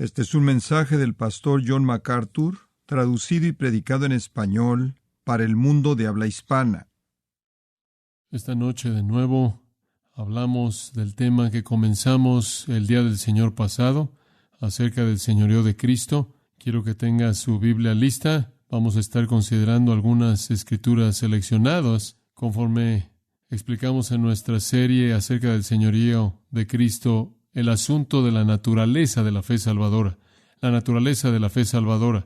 Este es un mensaje del pastor John MacArthur, traducido y predicado en español para el mundo de habla hispana. Esta noche de nuevo hablamos del tema que comenzamos el día del Señor pasado, acerca del señorío de Cristo. Quiero que tenga su Biblia lista. Vamos a estar considerando algunas escrituras seleccionadas conforme explicamos en nuestra serie acerca del señorío de Cristo, el asunto de la naturaleza de la fe salvadora. La naturaleza de la fe salvadora.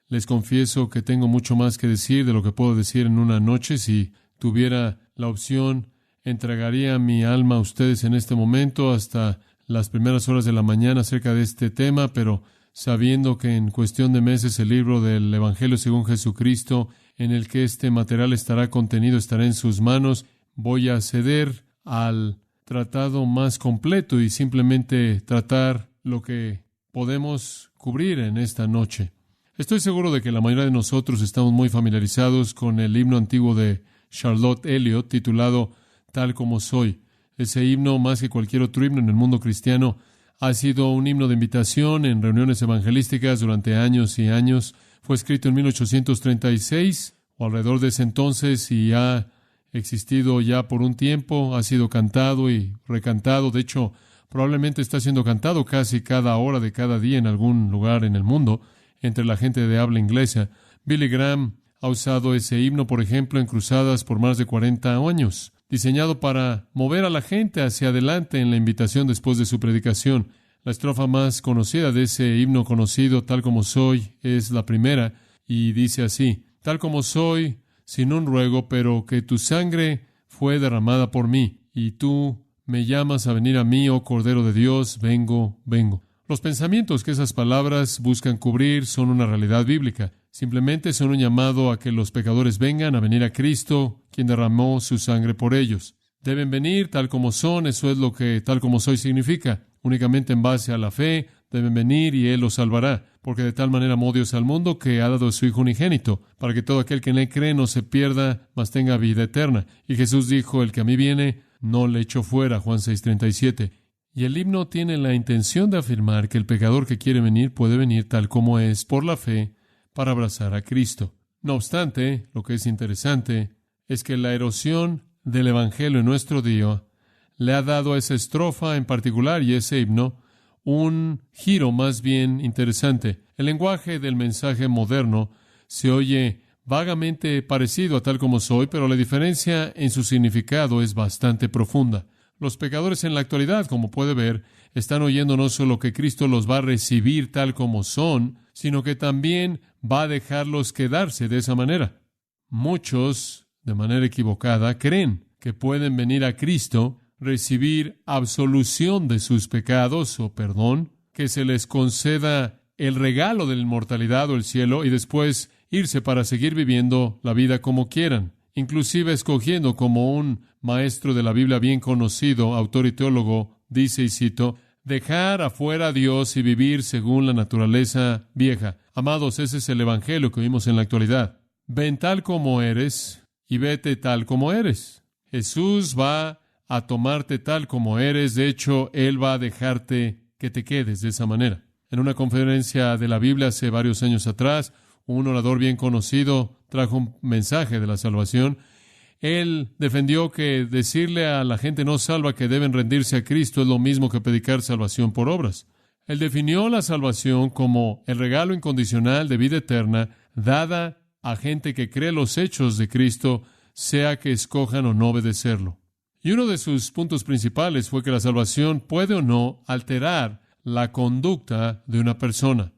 Les confieso que tengo mucho más que decir de lo que puedo decir en una noche. Si tuviera la opción, entregaría mi alma a ustedes en este momento hasta las primeras horas de la mañana acerca de este tema, pero sabiendo que en cuestión de meses el libro del Evangelio según Jesucristo, en el que este material estará contenido, estará en sus manos, voy a ceder al tratado más completo y simplemente tratar lo que podemos cubrir en esta noche. Estoy seguro de que la mayoría de nosotros estamos muy familiarizados con el himno antiguo de Charlotte Elliott titulado Tal como soy. Ese himno, más que cualquier otro himno en el mundo cristiano, ha sido un himno de invitación en reuniones evangelísticas durante años y años. Fue escrito en 1836 o alrededor de ese entonces y ha existido ya por un tiempo, ha sido cantado y recantado. De hecho, probablemente está siendo cantado casi cada hora de cada día en algún lugar en el mundo entre la gente de habla inglesa. Billy Graham ha usado ese himno, por ejemplo, en cruzadas por más de 40 años, diseñado para mover a la gente hacia adelante en la invitación después de su predicación. La estrofa más conocida de ese himno conocido, Tal como soy, es la primera, y dice así: Tal como soy, sin un ruego, pero que tu sangre fue derramada por mí, y tú me llamas a venir a mí, oh Cordero de Dios, vengo, vengo. Los pensamientos que esas palabras buscan cubrir son una realidad bíblica. Simplemente son un llamado a que los pecadores vengan a venir a Cristo, quien derramó su sangre por ellos. Deben venir tal como son, eso es lo que tal como soy significa. Únicamente en base a la fe deben venir y Él los salvará, porque de tal manera amó Dios al mundo que ha dado a su Hijo unigénito, para que todo aquel que en Él cree no se pierda, mas tenga vida eterna. Y Jesús dijo: el que a mí viene, no le echo fuera, Juan 6:37. Y el himno tiene la intención de afirmar que el pecador que quiere venir puede venir tal como es, por la fe, para abrazar a Cristo. No obstante, lo que es interesante es que la erosión del Evangelio en nuestro día le ha dado a esa estrofa en particular y ese himno un giro más bien interesante. El lenguaje del mensaje moderno se oye vagamente parecido a Tal como soy, pero la diferencia en su significado es bastante profunda. Los pecadores en la actualidad, como puede ver, están oyendo no solo que Cristo los va a recibir tal como son, sino que también va a dejarlos quedarse de esa manera. Muchos, de manera equivocada, creen que pueden venir a Cristo, recibir absolución de sus pecados o perdón, que se les conceda el regalo de la inmortalidad o el cielo y después irse para seguir viviendo la vida como quieran, inclusive escogiendo, como un maestro de la Biblia bien conocido, autor y teólogo, dice, y cito: dejar afuera a Dios y vivir según la naturaleza vieja. Amados, ese es el evangelio que vimos en la actualidad. Ven tal como eres y vete tal como eres. Jesús va a tomarte tal como eres. De hecho, Él va a dejarte que te quedes de esa manera. En una conferencia de la Biblia hace varios años atrás, un orador bien conocido trajo un mensaje de la salvación. Él defendió que decirle a la gente no salva que deben rendirse a Cristo es lo mismo que predicar salvación por obras. Él definió la salvación como el regalo incondicional de vida eterna dada a gente que cree los hechos de Cristo, sea que escojan o no obedecerlo. Y uno de sus puntos principales fue que la salvación puede o no alterar la conducta de una persona.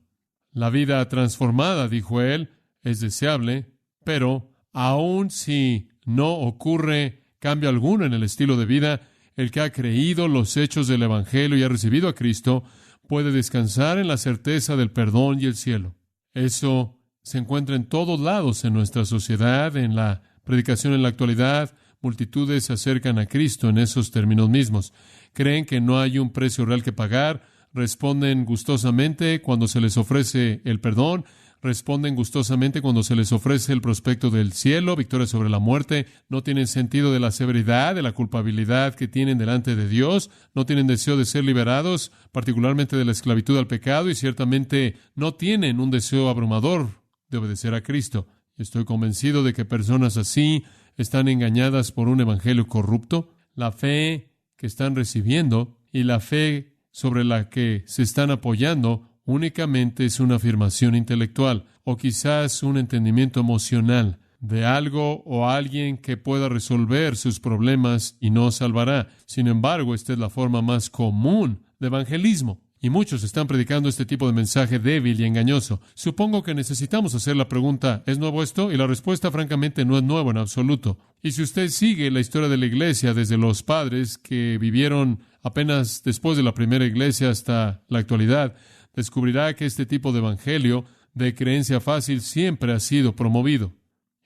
La vida transformada, dijo él, es deseable, pero aun si no ocurre cambio alguno en el estilo de vida, el que ha creído los hechos del Evangelio y ha recibido a Cristo puede descansar en la certeza del perdón y el cielo. Eso se encuentra en todos lados en nuestra sociedad, en la predicación en la actualidad. Multitudes se acercan a Cristo en esos términos mismos. Creen que no hay un precio real que pagar, responden gustosamente cuando se les ofrece el perdón, responden gustosamente cuando se les ofrece el prospecto del cielo, victoria sobre la muerte, no tienen sentido de la severidad, de la culpabilidad que tienen delante de Dios, no tienen deseo de ser liberados, particularmente de la esclavitud al pecado, y ciertamente no tienen un deseo abrumador de obedecer a Cristo. Y estoy convencido de que personas así están engañadas por un evangelio corrupto. La fe que están recibiendo y la fe sobre la que se están apoyando únicamente es una afirmación intelectual o quizás un entendimiento emocional de algo o alguien que pueda resolver sus problemas y no salvará. Sin embargo, esta es la forma más común de evangelismo. Y muchos están predicando este tipo de mensaje débil y engañoso. Supongo que necesitamos hacer la pregunta, ¿es nuevo esto? Y la respuesta, francamente, no es nuevo en absoluto. Y si usted sigue la historia de la iglesia desde los padres que vivieron apenas después de la primera iglesia hasta la actualidad, descubrirá que este tipo de evangelio de creencia fácil siempre ha sido promovido.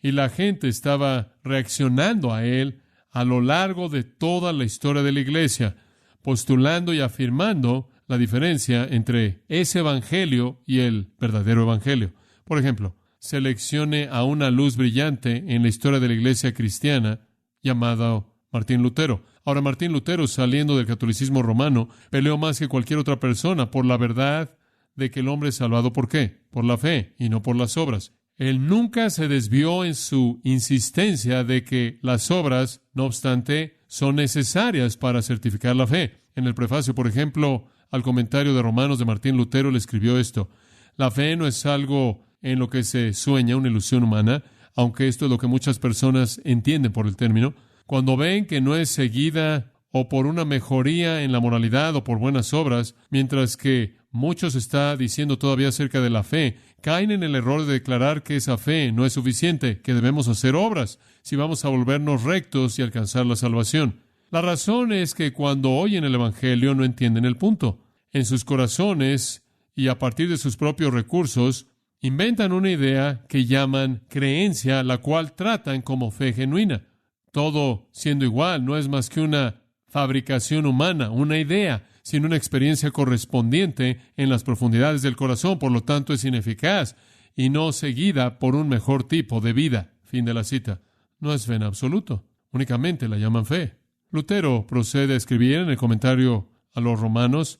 Y la gente estaba reaccionando a él a lo largo de toda la historia de la iglesia, postulando y afirmando la diferencia entre ese evangelio y el verdadero evangelio. Por ejemplo, seleccione a una luz brillante en la historia de la iglesia cristiana llamado Martín Lutero. Ahora, Martín Lutero, saliendo del catolicismo romano, peleó más que cualquier otra persona por la verdad de que el hombre es salvado. ¿Por qué? Por la fe y no por las obras. Él nunca se desvió en su insistencia de que las obras, no obstante, son necesarias para certificar la fe. En el prefacio, por ejemplo, al comentario de Romanos de Martín Lutero, le escribió esto: la fe no es algo en lo que se sueña, una ilusión humana, aunque esto es lo que muchas personas entienden por el término. Cuando ven que no es seguida o por una mejoría en la moralidad o por buenas obras, mientras que muchos está diciendo todavía acerca de la fe, caen en el error de declarar que esa fe no es suficiente, que debemos hacer obras si vamos a volvernos rectos y alcanzar la salvación. La razón es que cuando oyen el evangelio no entienden el punto. En sus corazones y a partir de sus propios recursos, inventan una idea que llaman creencia, la cual tratan como fe genuina. Todo siendo igual, no es más que una fabricación humana, una idea, sin una experiencia correspondiente en las profundidades del corazón. Por lo tanto, es ineficaz y no seguida por un mejor tipo de vida. Fin de la cita. No es fe en absoluto. Únicamente la llaman fe. Lutero procede a escribir en el comentario a los Romanos: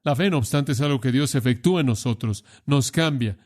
la fe, no obstante, es algo que Dios efectúa en nosotros, nos cambia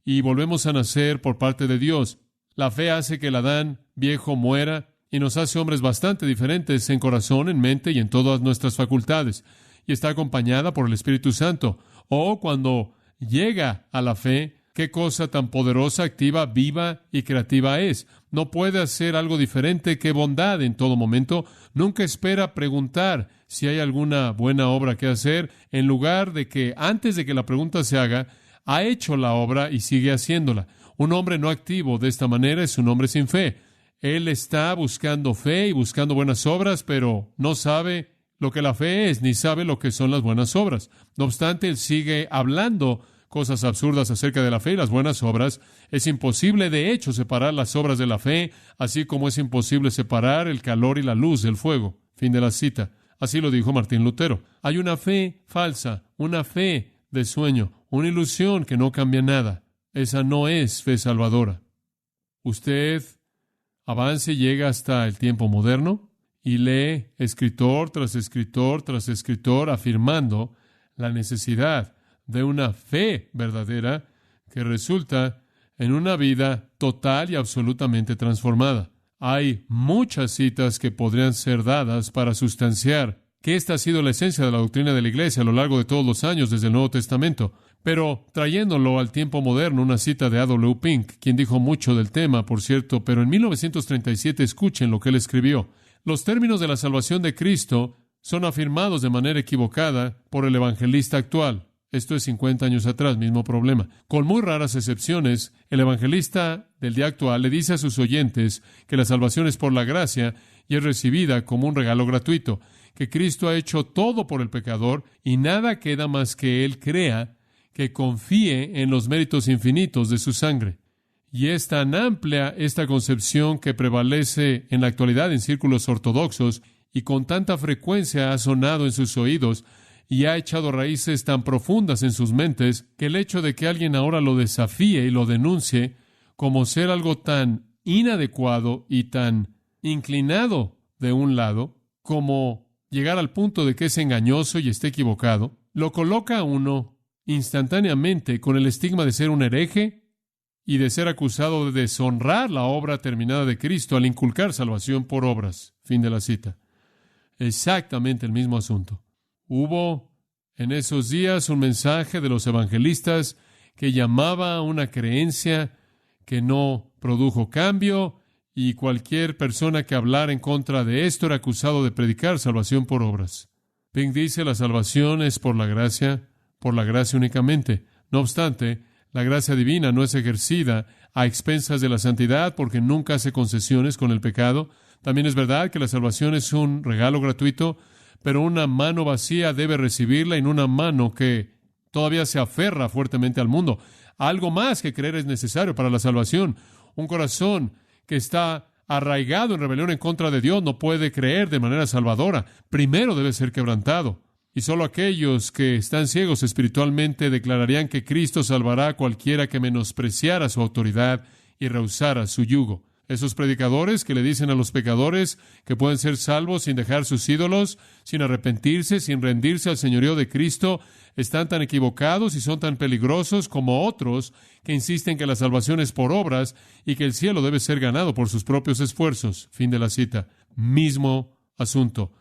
y volvemos a nacer por parte de Dios. La fe hace que el Adán viejo muera y nos hace hombres bastante diferentes en corazón, en mente y en todas nuestras facultades. Y está acompañada por el Espíritu Santo. Cuando llega a la fe, qué cosa tan poderosa, activa, viva y creativa es. No puede hacer algo diferente que bondad en todo momento. Nunca espera preguntar si hay alguna buena obra que hacer, en lugar de que, antes de que la pregunta se haga, ha hecho la obra y sigue haciéndola. Un hombre no activo de esta manera es un hombre sin fe. Él está buscando fe y buscando buenas obras, pero no sabe lo que la fe es, ni sabe lo que son las buenas obras. No obstante, él sigue hablando cosas absurdas acerca de la fe y las buenas obras. Es imposible, de hecho, separar las obras de la fe, así como es imposible separar el calor y la luz del fuego. Fin de la cita. Así lo dijo Martín Lutero. Hay una fe falsa, una fe de sueño, una ilusión que no cambia nada. Esa no es fe salvadora. Usted avance y llega hasta el tiempo moderno y lee escritor tras escritor tras escritor afirmando la necesidad de una fe verdadera que resulta en una vida total y absolutamente transformada. Hay muchas citas que podrían ser dadas para sustanciar que esta ha sido la esencia de la doctrina de la Iglesia a lo largo de todos los años desde el Nuevo Testamento. Pero trayéndolo al tiempo moderno, una cita de A.W. Pink, quien dijo mucho del tema, por cierto, pero en 1937 escuchen lo que él escribió. Los términos de la salvación de Cristo son afirmados de manera equivocada por el evangelista actual. Esto es 50 años atrás, mismo problema. Con muy raras excepciones, el evangelista del día actual le dice a sus oyentes que la salvación es por la gracia y es recibida como un regalo gratuito, que Cristo ha hecho todo por el pecador y nada queda más que él crea, que confíe en los méritos infinitos de su sangre. Y es tan amplia esta concepción que prevalece en la actualidad en círculos ortodoxos y con tanta frecuencia ha sonado en sus oídos, y ha echado raíces tan profundas en sus mentes que el hecho de que alguien ahora lo desafíe y lo denuncie como ser algo tan inadecuado y tan inclinado de un lado, como llegar al punto de que es engañoso y esté equivocado, lo coloca a uno instantáneamente con el estigma de ser un hereje y de ser acusado de deshonrar la obra terminada de Cristo al inculcar salvación por obras. Fin de la cita. Exactamente el mismo asunto. Hubo en esos días un mensaje de los evangelistas que llamaba a una creencia que no produjo cambio, y cualquier persona que hablara en contra de esto era acusado de predicar salvación por obras. Pink dice, la salvación es por la gracia únicamente. No obstante, la gracia divina no es ejercida a expensas de la santidad porque nunca hace concesiones con el pecado. También es verdad que la salvación es un regalo gratuito, pero una mano vacía debe recibirla y no una mano que todavía se aferra fuertemente al mundo. Algo más que creer es necesario para la salvación. Un corazón que está arraigado en rebelión en contra de Dios no puede creer de manera salvadora. Primero debe ser quebrantado. Y solo aquellos que están ciegos espiritualmente declararían que Cristo salvará a cualquiera que menospreciara su autoridad y rehusara su yugo. Esos predicadores que le dicen a los pecadores que pueden ser salvos sin dejar sus ídolos, sin arrepentirse, sin rendirse al señorío de Cristo, están tan equivocados y son tan peligrosos como otros que insisten que la salvación es por obras y que el cielo debe ser ganado por sus propios esfuerzos. Fin de la cita. Mismo asunto.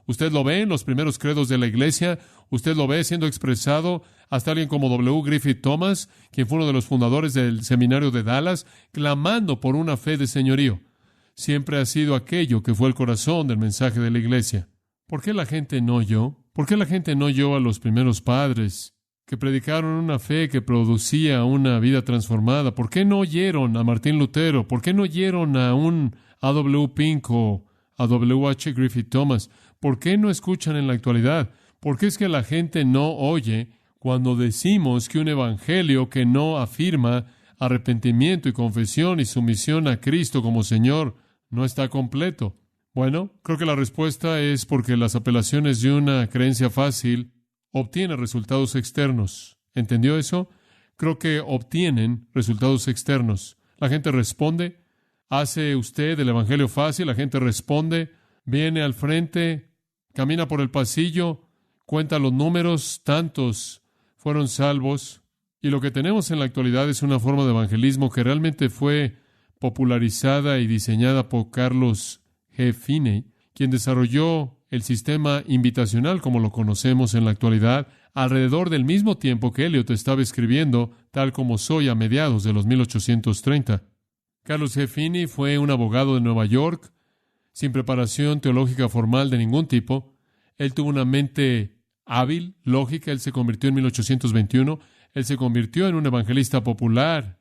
Usted lo ve en los primeros credos de la iglesia, usted lo ve siendo expresado hasta alguien como W. Griffith Thomas, quien fue uno de los fundadores del seminario de Dallas, clamando por una fe de señorío. Siempre ha sido aquello que fue el corazón del mensaje de la iglesia. ¿Por qué la gente no oyó? ¿Por qué la gente no oyó a los primeros padres que predicaron una fe que producía una vida transformada? ¿Por qué no oyeron a Martín Lutero? ¿Por qué no oyeron a un A.W. Pink o a W. H. Griffith Thomas? ¿Por qué no escuchan en la actualidad? ¿Por qué es que la gente no oye cuando decimos que un evangelio que no afirma arrepentimiento y confesión y sumisión a Cristo como Señor no está completo? Bueno, creo que la respuesta es porque las apelaciones de una creencia fácil obtienen resultados externos. ¿Entendió eso? Creo que obtienen resultados externos. La gente responde. ¿Hace usted el evangelio fácil? La gente responde, viene al frente, camina por el pasillo, cuenta los números, tantos fueron salvos. Y lo que tenemos en la actualidad es una forma de evangelismo que realmente fue popularizada y diseñada por Carlos G. Finney, quien desarrolló el sistema invitacional como lo conocemos en la actualidad, alrededor del mismo tiempo que Eliot estaba escribiendo Tal como soy a mediados de los 1830. Carlos G. Finney fue un abogado de Nueva York, sin preparación teológica formal de ningún tipo. Él tuvo una mente hábil, lógica. Él se convirtió en 1821. Él se convirtió en un evangelista popular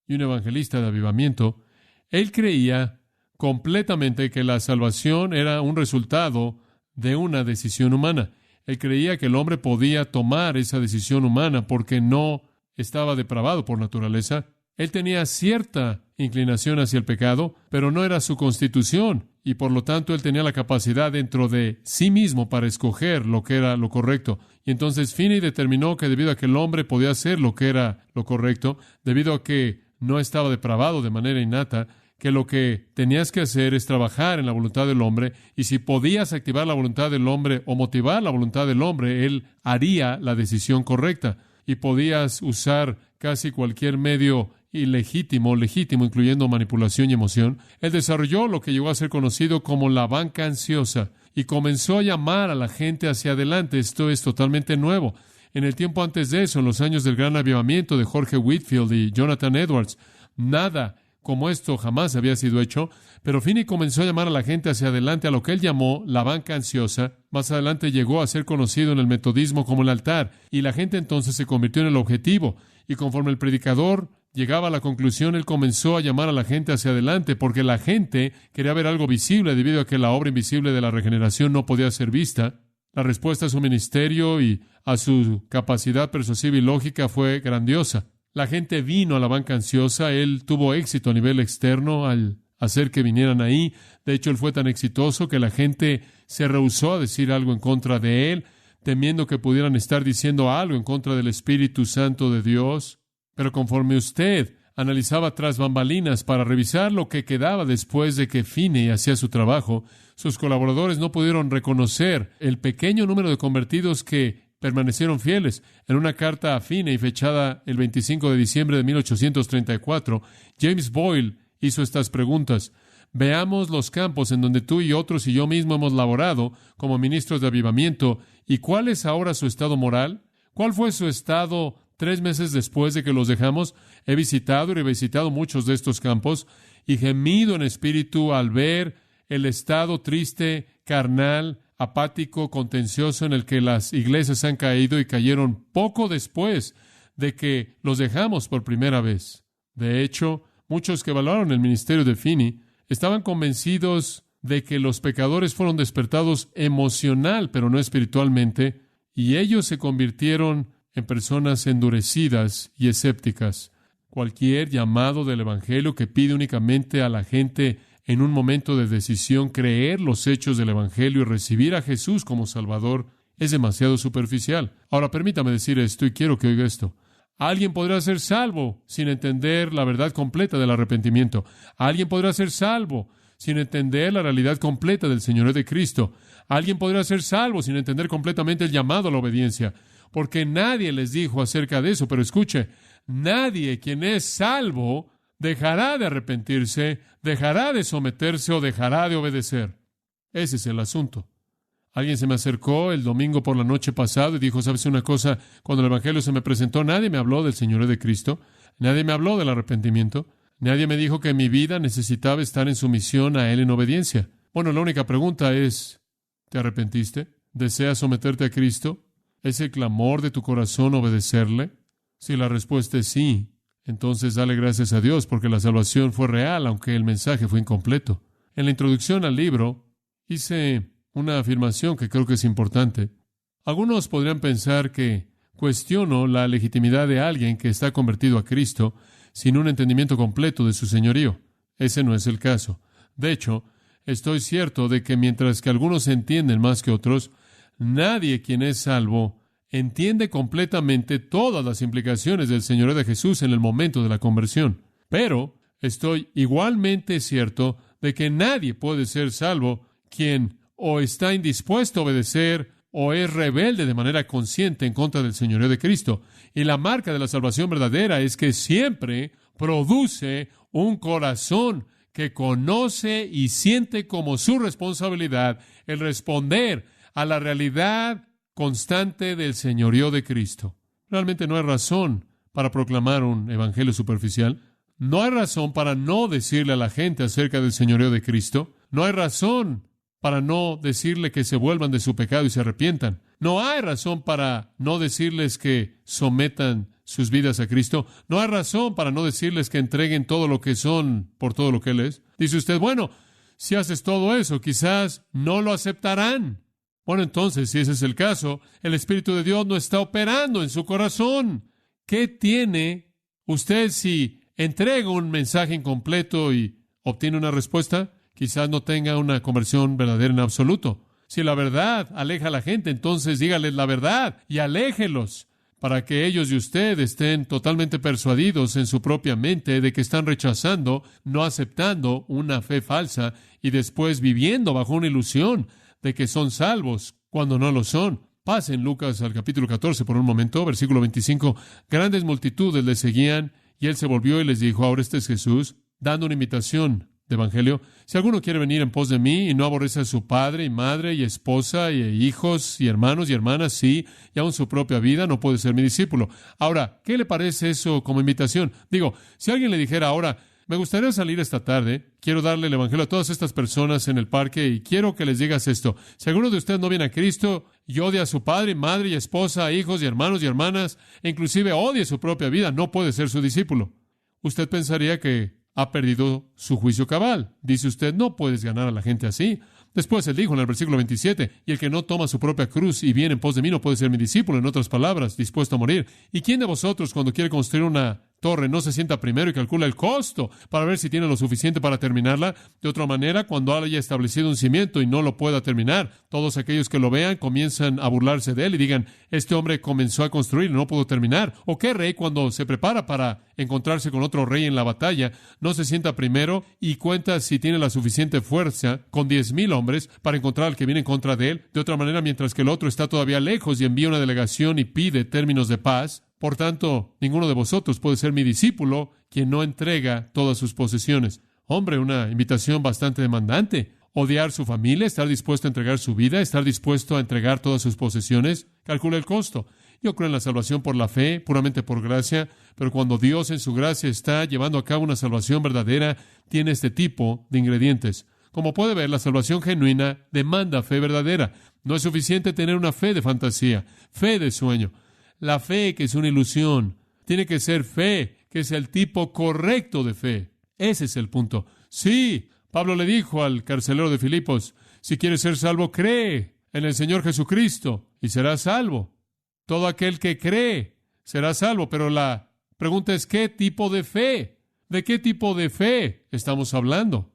y un evangelista de avivamiento. Él creía completamente que la salvación era un resultado de una decisión humana. Él creía que el hombre podía tomar esa decisión humana porque no estaba depravado por naturaleza. Él tenía cierta inclinación hacia el pecado, pero no era su constitución, y por lo tanto él tenía la capacidad dentro de sí mismo para escoger lo que era lo correcto. Y entonces Finney determinó que debido a que el hombre podía hacer lo que era lo correcto, debido a que no estaba depravado de manera innata, que lo que tenías que hacer es trabajar en la voluntad del hombre, y si podías activar la voluntad del hombre o motivar la voluntad del hombre, él haría la decisión correcta, y podías usar casi cualquier medio legítimo, incluyendo manipulación y emoción. Él desarrolló lo que llegó a ser conocido como la banca ansiosa y comenzó a llamar a la gente hacia adelante. Esto es totalmente nuevo. En el tiempo antes de eso, en los años del gran avivamiento de Jorge Whitfield y Jonathan Edwards, nada como esto jamás había sido hecho, pero Finney comenzó a llamar a la gente hacia adelante a lo que él llamó la banca ansiosa. Más adelante llegó a ser conocido en el metodismo como el altar, y la gente entonces se convirtió en el objetivo, y conforme el predicador llegaba a la conclusión, él comenzó a llamar a la gente hacia adelante, porque la gente quería ver algo visible debido a que la obra invisible de la regeneración no podía ser vista. La respuesta a su ministerio y a su capacidad persuasiva y lógica fue grandiosa. La gente vino a la banca ansiosa. Él tuvo éxito a nivel externo al hacer que vinieran ahí. De hecho, él fue tan exitoso que la gente se rehusó a decir algo en contra de él. temiendo que pudieran estar diciendo algo en contra del Espíritu Santo de Dios. Pero conforme usted analizaba tras bambalinas para revisar lo que quedaba después de que Finney hacía su trabajo, sus colaboradores no pudieron reconocer el pequeño número de convertidos que permanecieron fieles. En una carta a Finney fechada el 25 de diciembre de 1834, James Boyle hizo estas preguntas. Veamos los campos en donde tú y otros y yo mismo hemos laborado como ministros de avivamiento, y cuál es ahora su estado moral. ¿Cuál fue su estado 3 meses después de que los dejamos? He visitado y revisitado muchos de estos campos y gemido en espíritu al ver el estado triste, carnal, apático, contencioso en el que las iglesias han caído y cayeron poco después de que los dejamos por primera vez. De hecho, muchos que evaluaron el ministerio de Finney estaban convencidos de que los pecadores fueron despertados emocional, pero no espiritualmente, y ellos se convirtieron en personas endurecidas y escépticas. Cualquier llamado del Evangelio que pide únicamente a la gente en un momento de decisión creer los hechos del Evangelio y recibir a Jesús como Salvador es demasiado superficial. Ahora, permítame decir esto y quiero que oiga esto. Alguien podrá ser salvo sin entender la verdad completa del arrepentimiento. Alguien podrá ser salvo sin entender la realidad completa del señorío de Cristo. Alguien podrá ser salvo sin entender completamente el llamado a la obediencia, porque nadie les dijo acerca de eso. Pero escuche, nadie quien es salvo dejará de arrepentirse, dejará de someterse o dejará de obedecer. Ese es el asunto. Alguien se me acercó el domingo por la noche pasado y dijo, ¿sabes una cosa? Cuando el Evangelio se me presentó, nadie me habló del señorío de Cristo, nadie me habló del arrepentimiento, nadie me dijo que mi vida necesitaba estar en sumisión a Él en obediencia. Bueno, la única pregunta es, ¿te arrepentiste? ¿Deseas someterte a Cristo? ¿Es el clamor de tu corazón obedecerle? Si la respuesta es sí, entonces dale gracias a Dios porque la salvación fue real, aunque el mensaje fue incompleto. En la introducción al libro hice una afirmación que creo que es importante. Algunos podrían pensar que cuestiono la legitimidad de alguien que está convertido a Cristo sin un entendimiento completo de su señorío. Ese no es el caso. De hecho, estoy cierto de que mientras que algunos entienden más que otros, nadie quien es salvo entiende completamente todas las implicaciones del señorío de Jesús en el momento de la conversión. Pero estoy igualmente cierto de que nadie puede ser salvo quien o está indispuesto a obedecer o es rebelde de manera consciente en contra del señorío de Cristo. Y la marca de la salvación verdadera es que siempre produce un corazón que conoce y siente como su responsabilidad el responder a la realidad constante del señorío de Cristo. Realmente no hay razón para proclamar un evangelio superficial. No hay razón para no decirle a la gente acerca del señorío de Cristo. No hay razón para no decirle que se vuelvan de su pecado y se arrepientan. No hay razón para no decirles que sometan sus vidas a Cristo. No hay razón para no decirles que entreguen todo lo que son por todo lo que Él es. Dice usted, bueno, si haces todo eso, quizás no lo aceptarán. Bueno, entonces, si ese es el caso, el Espíritu de Dios no está operando en su corazón. ¿Qué tiene usted si entrega un mensaje incompleto y obtiene una respuesta? Quizás no tenga una conversión verdadera en absoluto. Si la verdad aleja a la gente, entonces dígales la verdad y aléjelos para que ellos y usted estén totalmente persuadidos en su propia mente de que están rechazando, no aceptando una fe falsa y después viviendo bajo una ilusión de que son salvos cuando no lo son. Pasen Lucas al capítulo 14 por un momento, versículo 25. Grandes multitudes le seguían y Él se volvió y les dijo, ahora este es Jesús, dando una invitación de evangelio. Si alguno quiere venir en pos de mí y no aborrece a su padre y madre y esposa y hijos y hermanos y hermanas, sí, y aun su propia vida, no puede ser mi discípulo. Ahora, ¿qué le parece eso como invitación? Digo, si alguien le dijera ahora, me gustaría salir esta tarde, quiero darle el evangelio a todas estas personas en el parque y quiero que les digas esto. Si alguno de ustedes no viene a Cristo y odia a su padre, madre y esposa, hijos y hermanos y hermanas, e inclusive odia su propia vida, no puede ser su discípulo. Usted pensaría que ha perdido su juicio cabal. Dice usted, no puedes ganar a la gente así. Después Él dijo en el versículo 27, y el que no toma su propia cruz y viene en pos de mí no puede ser mi discípulo, en otras palabras, dispuesto a morir. ¿Y quién de vosotros cuando quiere construir una torre no se sienta primero y calcula el costo para ver si tiene lo suficiente para terminarla. De otra manera, cuando haya establecido un cimiento y no lo pueda terminar, todos aquellos que lo vean comienzan a burlarse de él y digan, este hombre comenzó a construir y no pudo terminar. ¿O qué rey, cuando se prepara para encontrarse con otro rey en la batalla, no se sienta primero y cuenta si tiene la suficiente fuerza con 10,000 hombres para encontrar al que viene en contra de él? De otra manera, mientras que el otro está todavía lejos y envía una delegación y pide términos de paz, por tanto, ninguno de vosotros puede ser mi discípulo quien no entrega todas sus posesiones. Hombre, una invitación bastante demandante. Odiar su familia, estar dispuesto a entregar su vida, estar dispuesto a entregar todas sus posesiones. Calcula el costo. Yo creo en la salvación por la fe, puramente por gracia, pero cuando Dios en su gracia está llevando a cabo una salvación verdadera, tiene este tipo de ingredientes. Como puede ver, la salvación genuina demanda fe verdadera. No es suficiente tener una fe de fantasía, fe de sueño. La fe que es una ilusión tiene que ser fe, que es el tipo correcto de fe. Ese es el punto. Sí, Pablo le dijo al carcelero de Filipos, si quieres ser salvo, cree en el Señor Jesucristo y serás salvo. Todo aquel que cree será salvo, pero la pregunta es, ¿qué tipo de fe? ¿De qué tipo de fe estamos hablando?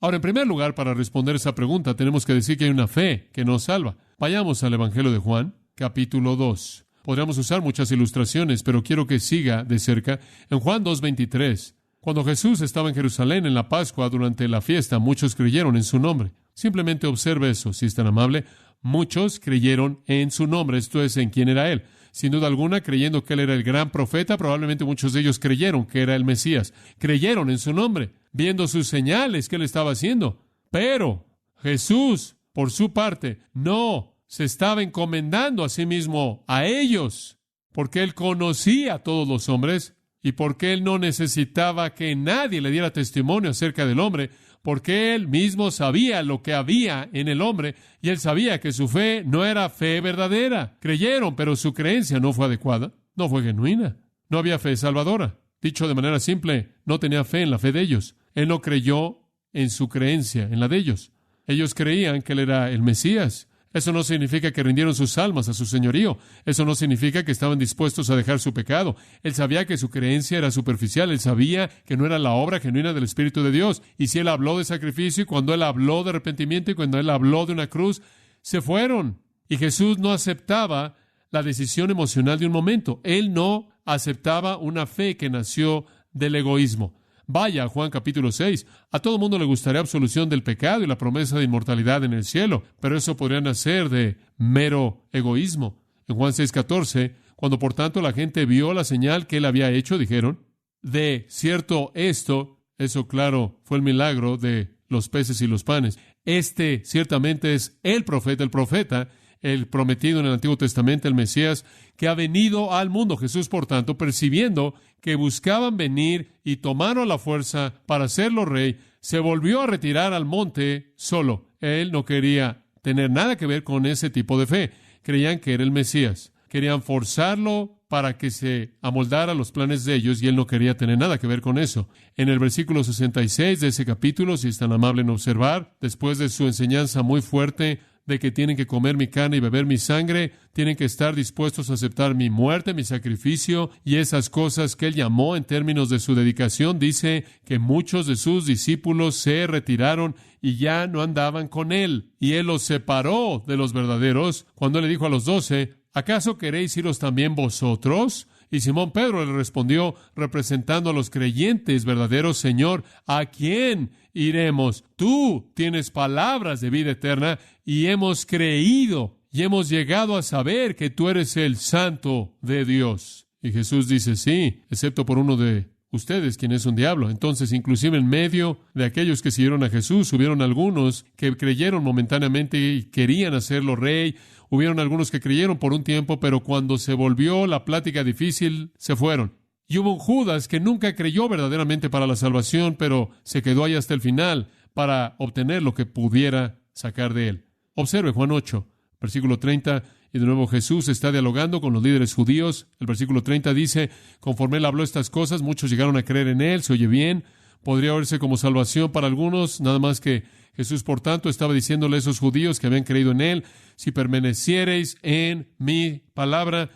Ahora, en primer lugar, para responder esa pregunta, tenemos que decir que hay una fe que nos salva. Vayamos al Evangelio de Juan, capítulo 2. Podríamos usar muchas ilustraciones, pero quiero que siga de cerca. En Juan 2:23, cuando Jesús estaba en Jerusalén en la Pascua durante la fiesta, muchos creyeron en su nombre. Simplemente observe eso, si es tan amable. Muchos creyeron en su nombre, esto es, en quién era Él. Sin duda alguna, creyendo que Él era el gran profeta, probablemente muchos de ellos creyeron que era el Mesías. Creyeron en su nombre, viendo sus señales que Él estaba haciendo. Pero Jesús, por su parte, no se estaba encomendando a sí mismo a ellos, porque Él conocía a todos los hombres y porque Él no necesitaba que nadie le diera testimonio acerca del hombre, porque Él mismo sabía lo que había en el hombre y Él sabía que su fe no era fe verdadera. Creyeron, pero su creencia no fue adecuada, no fue genuina. No había fe salvadora. Dicho de manera simple, no tenía fe en la fe de ellos. Él no creyó en su creencia, en la de ellos. Ellos creían que Él era el Mesías. Eso no significa que rindieron sus almas a su señorío. Eso no significa que estaban dispuestos a dejar su pecado. Él sabía que su creencia era superficial. Él sabía que no era la obra genuina del Espíritu de Dios. Y si Él habló de sacrificio, y cuando Él habló de arrepentimiento, y cuando Él habló de una cruz, se fueron. Y Jesús no aceptaba la decisión emocional de un momento. Él no aceptaba una fe que nació del egoísmo. Vaya a Juan capítulo 6. A todo mundo le gustaría absolución del pecado y la promesa de inmortalidad en el cielo, pero eso podría nacer de mero egoísmo. En Juan 6:14, cuando por tanto la gente vio la señal que Él había hecho, dijeron, de cierto eso claro, fue el milagro de los peces y los panes. Este ciertamente es el profeta, el prometido en el Antiguo Testamento, el Mesías, que ha venido al mundo. Jesús, por tanto, percibiendo que buscaban venir y tomarlo a la fuerza para hacerlo rey, se volvió a retirar al monte solo. Él no quería tener nada que ver con ese tipo de fe. Creían que era el Mesías. Querían forzarlo para que se amoldara a los planes de ellos y Él no quería tener nada que ver con eso. En el versículo 66 de ese capítulo, si es tan amable en observar, después de su enseñanza muy fuerte de que tienen que comer mi carne y beber mi sangre, tienen que estar dispuestos a aceptar mi muerte, mi sacrificio y esas cosas que Él llamó en términos de su dedicación, dice que muchos de sus discípulos se retiraron y ya no andaban con Él. Y Él los separó de los verdaderos cuando Él le dijo a los 12, ¿acaso queréis iros también vosotros? Y Simón Pedro le respondió, representando a los creyentes verdaderos, Señor, ¿a quién iremos? Tú tienes palabras de vida eterna y hemos creído y hemos llegado a saber que tú eres el Santo de Dios. Y Jesús dice, sí, excepto por uno de ustedes, quien es un diablo. Entonces, inclusive en medio de aquellos que siguieron a Jesús, hubieron algunos que creyeron momentáneamente y querían hacerlo rey. Hubieron algunos que creyeron por un tiempo, pero cuando se volvió la plática difícil, se fueron. Y hubo un Judas que nunca creyó verdaderamente para la salvación, pero se quedó ahí hasta el final para obtener lo que pudiera sacar de él. Observe Juan 8, versículo 30, y de nuevo Jesús está dialogando con los líderes judíos. El versículo 30 dice, conforme Él habló estas cosas, muchos llegaron a creer en Él. Se oye bien, podría verse como salvación para algunos, nada más que Jesús, por tanto, estaba diciéndole a esos judíos que habían creído en Él, si permaneciereis en mi palabra,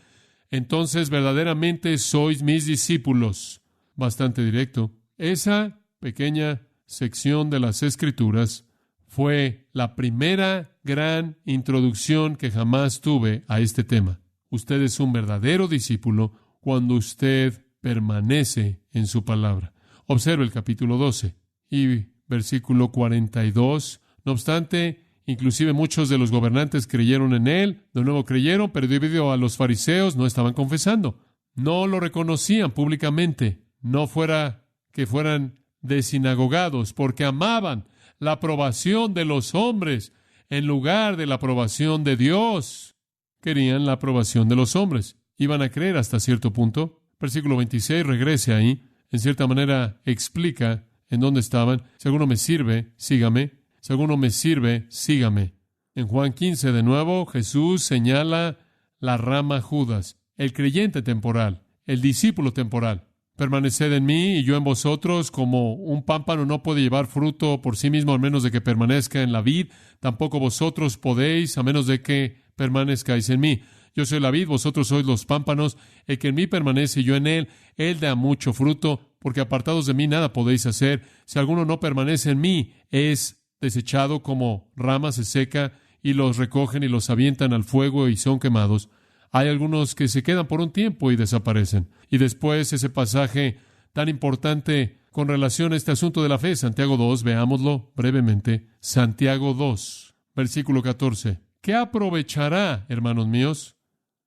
entonces verdaderamente sois mis discípulos. bastante directo. Esa pequeña sección de las Escrituras fue la primera gran introducción que jamás tuve a este tema. Usted es un verdadero discípulo cuando usted permanece en su palabra. Observe el capítulo 12 y versículo 42. No obstante, inclusive muchos de los gobernantes creyeron en él, de nuevo creyeron, pero debido a los fariseos no estaban confesando. No lo reconocían públicamente, no fuera que fueran desinagogados, porque amaban la aprobación de los hombres en lugar de la aprobación de Dios. Querían la aprobación de los hombres. Iban a creer hasta cierto punto. Versículo 26, regrese ahí. En cierta manera explica en dónde estaban. Si alguno me sirve, sígame. Si alguno me sirve, sígame. En Juan 15, de nuevo, Jesús señala la rama Judas, el creyente temporal, el discípulo temporal. Permaneced en mí y yo en vosotros, como un pámpano no puede llevar fruto por sí mismo a menos de que permanezca en la vid, tampoco vosotros podéis a menos de que permanezcáis en mí. Yo soy la vid, vosotros sois los pámpanos. El que en mí permanece y yo en él, él da mucho fruto, porque apartados de mí nada podéis hacer. Si alguno no permanece en mí, es desechado como rama, se seca, y los recogen y los avientan al fuego y son quemados. Hay algunos que se quedan por un tiempo y desaparecen. Y después ese pasaje tan importante con relación a este asunto de la fe, Santiago 2, veámoslo brevemente. Santiago 2, versículo 14. ¿Qué aprovechará, hermanos míos?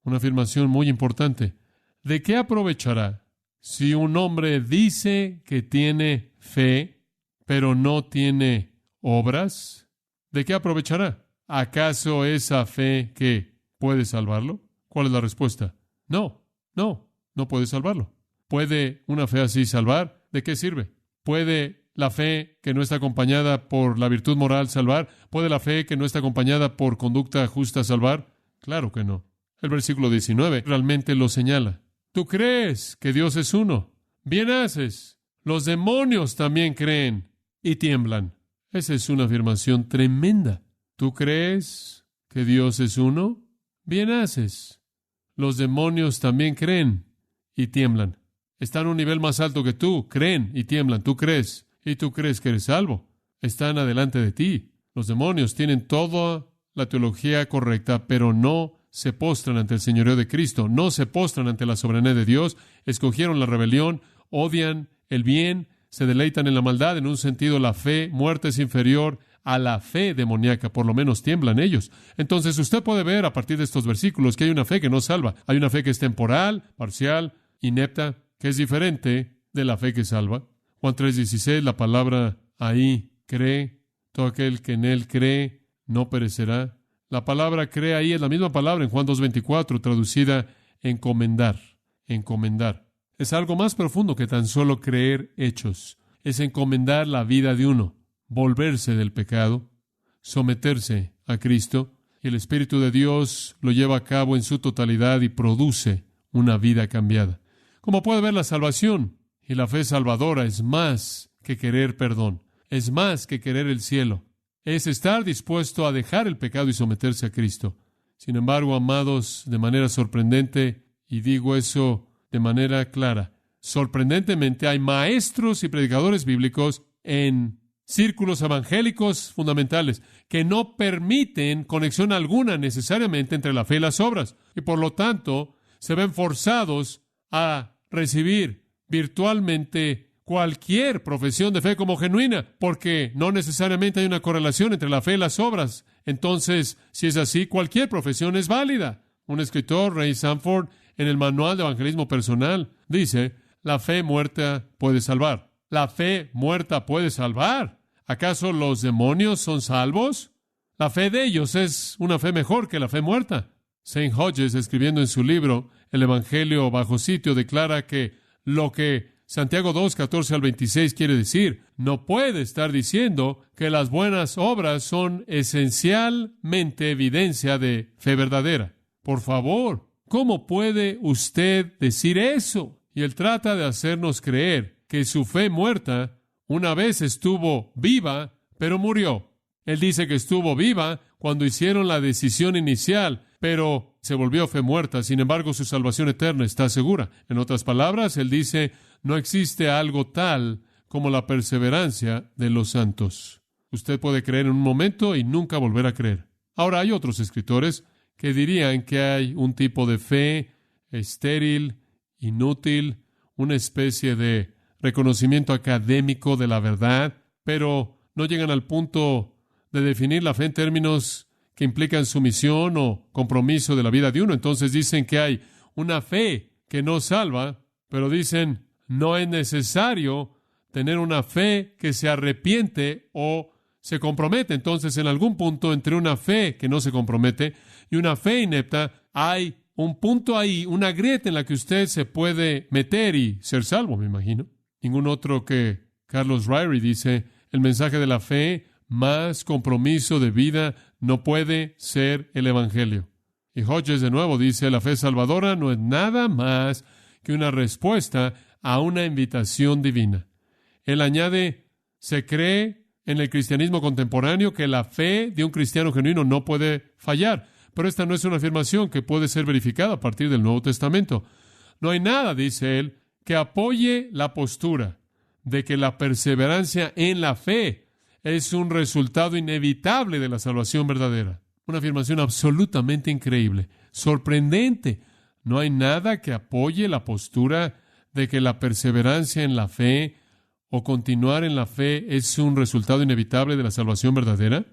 Una afirmación muy importante. ¿De qué aprovechará si un hombre dice que tiene fe, pero no tiene obras? ¿De qué aprovechará? ¿Acaso esa fe que puede salvarlo? ¿Cuál es la respuesta? No puede salvarlo. ¿Puede una fe así salvar? ¿De qué sirve? ¿Puede la fe que no está acompañada por la virtud moral salvar? ¿Puede la fe que no está acompañada por conducta justa salvar? Claro que no. El versículo 19 realmente lo señala. Tú crees que Dios es uno. Bien haces. Los demonios también creen y tiemblan. Esa es una afirmación tremenda. ¿Tú crees que Dios es uno? Bien haces. Los demonios también creen y tiemblan. Están a un nivel más alto que tú. Creen y tiemblan. Tú crees y tú crees que eres salvo. Están adelante de ti. Los demonios tienen toda la teología correcta, pero no se postran ante el señorío de Cristo. No se postran ante la soberanía de Dios. Escogieron la rebelión, odian el bien, se deleitan en la maldad. En un sentido, la fe muerta es inferior a la fe demoníaca, por lo menos tiemblan ellos. Entonces usted puede ver a partir de estos versículos que hay una fe que no salva. Hay una fe que es temporal, parcial, inepta, que es diferente de la fe que salva. Juan 3:16, la palabra ahí, cree. Todo aquel que en él cree no perecerá. La palabra cree ahí es la misma palabra en Juan 2:24, traducida encomendar. Encomendar. Es algo más profundo que tan solo creer hechos. Es encomendar la vida de uno. Volverse del pecado, someterse a Cristo, y el Espíritu de Dios lo lleva a cabo en su totalidad y produce una vida cambiada. Como puede ver, la salvación y la fe salvadora es más que querer perdón, es más que querer el cielo, es estar dispuesto a dejar el pecado y someterse a Cristo. Sin embargo, amados, de manera sorprendente, y digo eso de manera clara, sorprendentemente hay maestros y predicadores bíblicos en círculos evangélicos fundamentales que no permiten conexión alguna necesariamente entre la fe y las obras, y por lo tanto se ven forzados a recibir virtualmente cualquier profesión de fe como genuina, porque no necesariamente hay una correlación entre la fe y las obras. Entonces, si es así, cualquier profesión es válida. Un escritor, Ray Sanford, en el Manual de Evangelismo Personal, dice, la fe muerta puede salvar. La fe muerta puede salvar. ¿Acaso los demonios son salvos? La fe de ellos es una fe mejor que la fe muerta. St. Hodges, escribiendo en su libro El Evangelio bajo sitio, declara que lo que Santiago 2, 14 al 26 quiere decir, no puede estar diciendo que las buenas obras son esencialmente evidencia de fe verdadera. Por favor, ¿cómo puede usted decir eso? Y él trata de hacernos creer que su fe muerta una vez estuvo viva, pero murió. Él dice que estuvo viva cuando hicieron la decisión inicial, pero se volvió fe muerta. Sin embargo, su salvación eterna está segura. En otras palabras, él dice, No existe algo tal como la perseverancia de los santos. Usted puede creer en un momento y nunca volver a creer. Ahora, hay otros escritores que dirían que hay un tipo de fe estéril, inútil, una especie de reconocimiento académico de la verdad, pero no llegan al punto de definir la fe en términos que implican sumisión o compromiso de la vida de uno. Entonces dicen que hay una fe que no salva, pero dicen no es necesario tener una fe que se arrepiente o se compromete. Entonces, en algún punto entre una fe que no se compromete y una fe inepta, hay un punto ahí, una grieta en la que usted se puede meter y ser salvo, me imagino. Ningún otro que Carlos Ryrie dice, el mensaje de la fe más compromiso de vida no puede ser el Evangelio. Y Hodges de nuevo dice, la fe salvadora no es nada más que una respuesta a una invitación divina. Él añade, se cree en el cristianismo contemporáneo que la fe de un cristiano genuino no puede fallar, pero esta no es una afirmación que puede ser verificada a partir del Nuevo Testamento. No hay nada, dice él, que apoye la postura de que la perseverancia en la fe es un resultado inevitable de la salvación verdadera. Una afirmación absolutamente increíble, sorprendente. No hay nada que apoye la postura de que la perseverancia en la fe o continuar en la fe es un resultado inevitable de la salvación verdadera.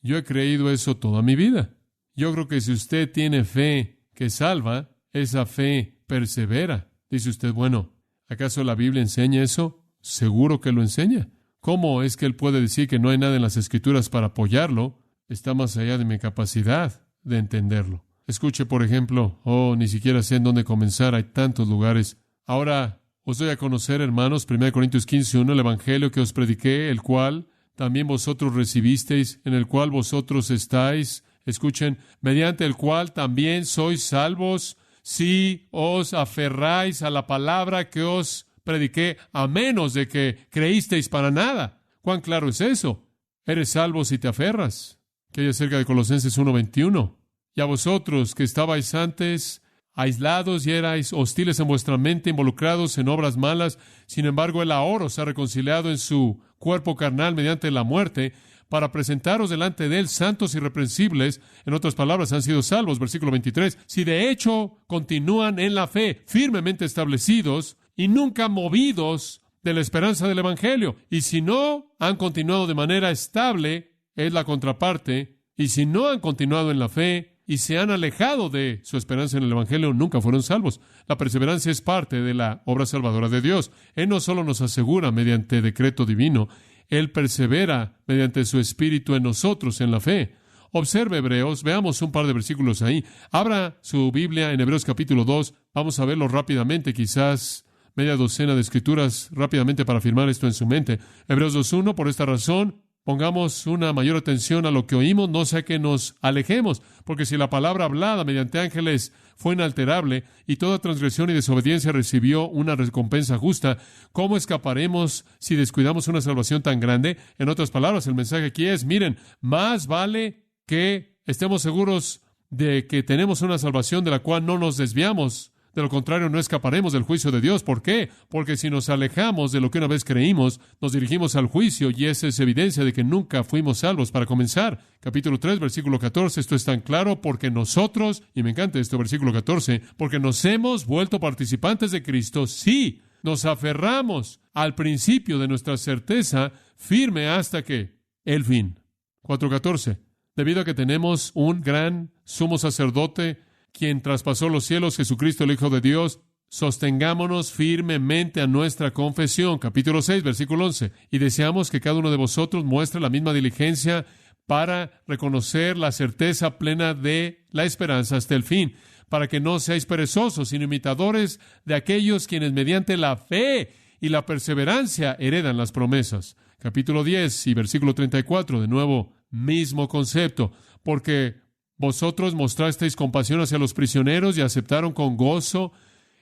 Yo he creído eso toda mi vida. Yo creo que si usted tiene fe que salva, esa fe persevera. Dice usted, bueno, ¿acaso la Biblia enseña eso? Seguro que lo enseña. ¿Cómo es que él puede decir que no hay nada en las Escrituras para apoyarlo? Está más allá de mi capacidad de entenderlo. Escuche, por ejemplo, ni siquiera sé en dónde comenzar, hay tantos lugares. Ahora os doy a conocer, hermanos, 1 Corintios 15:1, el Evangelio que os prediqué, el cual también vosotros recibisteis, en el cual vosotros estáis, escuchen, mediante el cual también sois salvos, si os aferráis a la palabra que os prediqué, a menos de que creísteis para nada. ¿Cuán claro es eso? Eres salvo si te aferras. Que hay acerca de Colosenses 1:21. Y a vosotros que estabais antes aislados y erais hostiles en vuestra mente, involucrados en obras malas, sin embargo él ahora os ha reconciliado en su cuerpo carnal mediante la muerte, para presentaros delante de él santos y irreprensibles, en otras palabras, han sido salvos, versículo 23, si de hecho continúan en la fe, firmemente establecidos y nunca movidos de la esperanza del Evangelio, y si no han continuado de manera estable, es la contraparte, y si no han continuado en la fe, y se han alejado de su esperanza en el Evangelio, nunca fueron salvos. La perseverancia es parte de la obra salvadora de Dios. Él no solo nos asegura mediante decreto divino, Él persevera mediante su Espíritu en nosotros, en la fe. Observe Hebreos, veamos un par de versículos ahí. Abra su Biblia en Hebreos capítulo 2. Vamos a verlo rápidamente, quizás media docena de escrituras rápidamente para afirmar esto en su mente. Hebreos 2:1, por esta razón, pongamos una mayor atención a lo que oímos, no sea que nos alejemos, porque si la palabra hablada mediante ángeles fue inalterable y toda transgresión y desobediencia recibió una recompensa justa, ¿cómo escaparemos si descuidamos una salvación tan grande? En otras palabras, el mensaje aquí es, miren, más vale que estemos seguros de que tenemos una salvación de la cual no nos desviamos. De lo contrario, no escaparemos del juicio de Dios. ¿Por qué? Porque si nos alejamos de lo que una vez creímos, nos dirigimos al juicio, y esa es evidencia de que nunca fuimos salvos. Para comenzar, capítulo 3, versículo 14, esto es tan claro porque nosotros, y me encanta esto, versículo 14, porque nos hemos vuelto participantes de Cristo, sí, nos aferramos al principio de nuestra certeza firme hasta que el fin. 4:14, debido a que tenemos un gran sumo sacerdote quien traspasó los cielos, Jesucristo el Hijo de Dios, sostengámonos firmemente a nuestra confesión. Capítulo 6, versículo 11. Y deseamos que cada uno de vosotros muestre la misma diligencia para reconocer la certeza plena de la esperanza hasta el fin, para que no seáis perezosos, sino imitadores de aquellos quienes mediante la fe y la perseverancia heredan las promesas. Capítulo 10 y versículo 34, de nuevo, mismo concepto, porque vosotros mostrasteis compasión hacia los prisioneros y aceptaron con gozo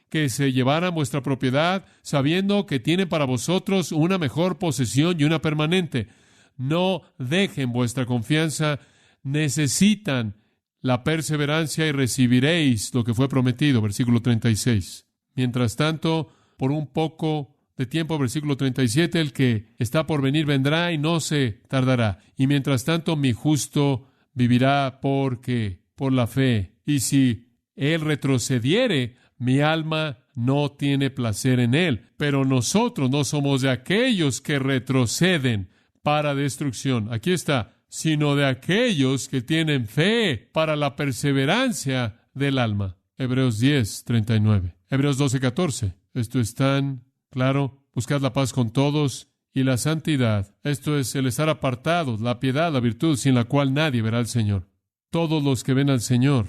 que se llevaran vuestra propiedad, sabiendo que tienen para vosotros una mejor posesión y una permanente. No dejen vuestra confianza, necesitan la perseverancia y recibiréis lo que fue prometido. Versículo 36. Mientras tanto, por un poco de tiempo, versículo 37, el que está por venir vendrá y no se tardará. Y mientras tanto, mi justo vivirá porque por la fe. Y si él retrocediere, mi alma no tiene placer en él. Pero nosotros no somos de aquellos que retroceden para destrucción. Aquí está, sino de aquellos que tienen fe para la perseverancia del alma. Hebreos 10, 39. Hebreos 12, 14. Esto es tan claro. Buscad la paz con todos y la santidad. Esto es el estar apartados, la piedad, la virtud, sin la cual nadie verá al Señor. Todos los que ven al Señor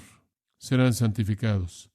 serán santificados.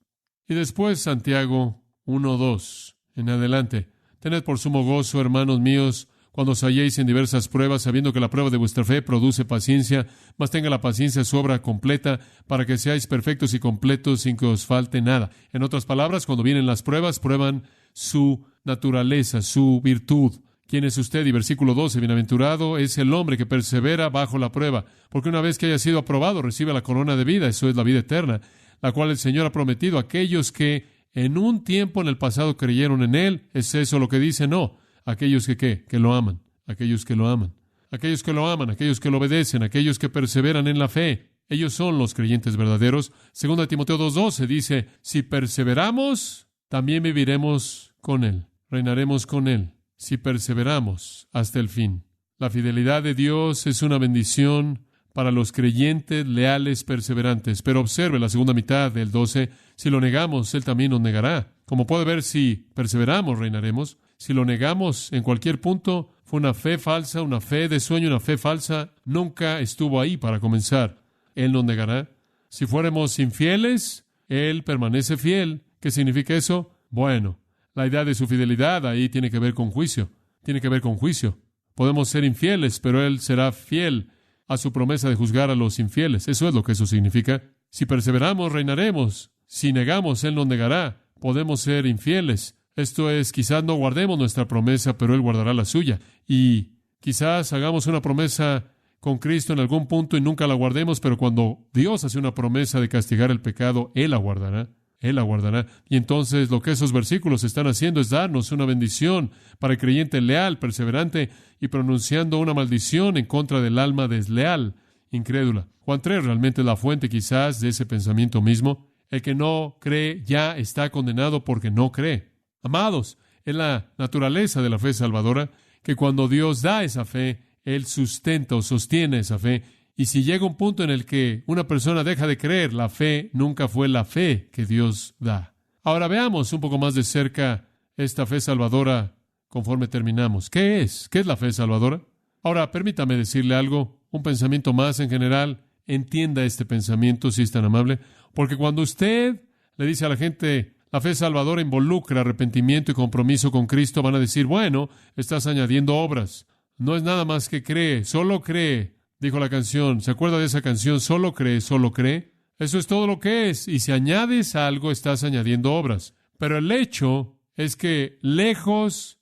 Y después Santiago 1, 2 en adelante. Tened por sumo gozo, hermanos míos, cuando os halléis en diversas pruebas, sabiendo que la prueba de vuestra fe produce paciencia, mas tenga la paciencia su obra completa, para que seáis perfectos y completos sin que os falte nada. En otras palabras, cuando vienen las pruebas, prueban su naturaleza, su virtud. ¿Quién es usted? Y versículo 12, bienaventurado es el hombre que persevera bajo la prueba, porque una vez que haya sido aprobado, recibe la corona de vida, eso es la vida eterna, la cual el Señor ha prometido a aquellos que en un tiempo en el pasado creyeron en Él. ¿Es eso lo que dice? No. Aquellos que, ¿qué? Que lo aman. Aquellos que lo aman. Aquellos que lo aman, aquellos que lo obedecen, aquellos que perseveran en la fe. Ellos son los creyentes verdaderos. 2 Timoteo 2:12 dice, si perseveramos, también viviremos con Él. Reinaremos con Él. Si perseveramos hasta el fin. La fidelidad de Dios es una bendición para los creyentes leales perseverantes. Pero observe la segunda mitad del 12. Si lo negamos, Él también nos negará. Como puede ver, si perseveramos, reinaremos. Si lo negamos en cualquier punto, fue una fe falsa, una fe de sueño, una fe falsa. Nunca estuvo ahí para comenzar. Él nos negará. Si fuéramos infieles, Él permanece fiel. ¿Qué significa eso? Bueno, la idea de su fidelidad ahí tiene que ver con juicio. Tiene que ver con juicio. Podemos ser infieles, pero Él será fiel a su promesa de juzgar a los infieles. Eso es lo que eso significa. Si perseveramos, reinaremos. Si negamos, Él nos negará. Podemos ser infieles. Esto es, quizás no guardemos nuestra promesa, pero Él guardará la suya. Y quizás hagamos una promesa con Cristo en algún punto y nunca la guardemos, pero cuando Dios hace una promesa de castigar el pecado, Él la guardará. Él la guardará. Y entonces lo que esos versículos están haciendo es darnos una bendición para el creyente leal, perseverante, y pronunciando una maldición en contra del alma desleal, incrédula. Juan 3 realmente es la fuente quizás de ese pensamiento mismo. El que no cree ya está condenado porque no cree. Amados, es la naturaleza de la fe salvadora que cuando Dios da esa fe, Él sustenta o sostiene esa fe. Y si llega un punto en el que una persona deja de creer, la fe nunca fue la fe que Dios da. Ahora veamos un poco más de cerca esta fe salvadora conforme terminamos. ¿Qué es? ¿Qué es la fe salvadora? Ahora, permítame decirle algo, un pensamiento más en general. Entienda este pensamiento si es tan amable, porque cuando usted le dice a la gente, la fe salvadora involucra arrepentimiento y compromiso con Cristo, van a decir, bueno, estás añadiendo obras. No es nada más que cree, solo cree. Dijo la canción, ¿se acuerda de esa canción? Solo cree, solo cree. Eso es todo lo que es. Y si añades algo, estás añadiendo obras. Pero el hecho es que, lejos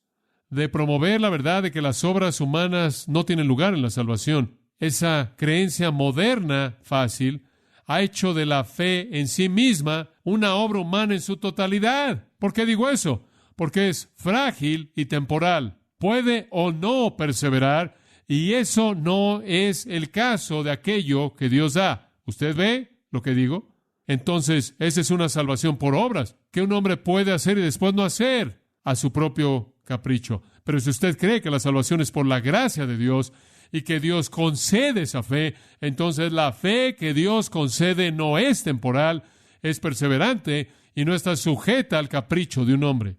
de promover la verdad de que las obras humanas no tienen lugar en la salvación, esa creencia moderna, fácil, ha hecho de la fe en sí misma una obra humana en su totalidad. ¿Por qué digo eso? Porque es frágil y temporal. Puede o no perseverar. Y eso no es el caso de aquello que Dios da. ¿Usted ve lo que digo? Entonces, esa es una salvación por obras, que un hombre puede hacer y después no hacer a su propio capricho. Pero si usted cree que la salvación es por la gracia de Dios y que Dios concede esa fe, entonces la fe que Dios concede no es temporal, es perseverante y no está sujeta al capricho de un hombre.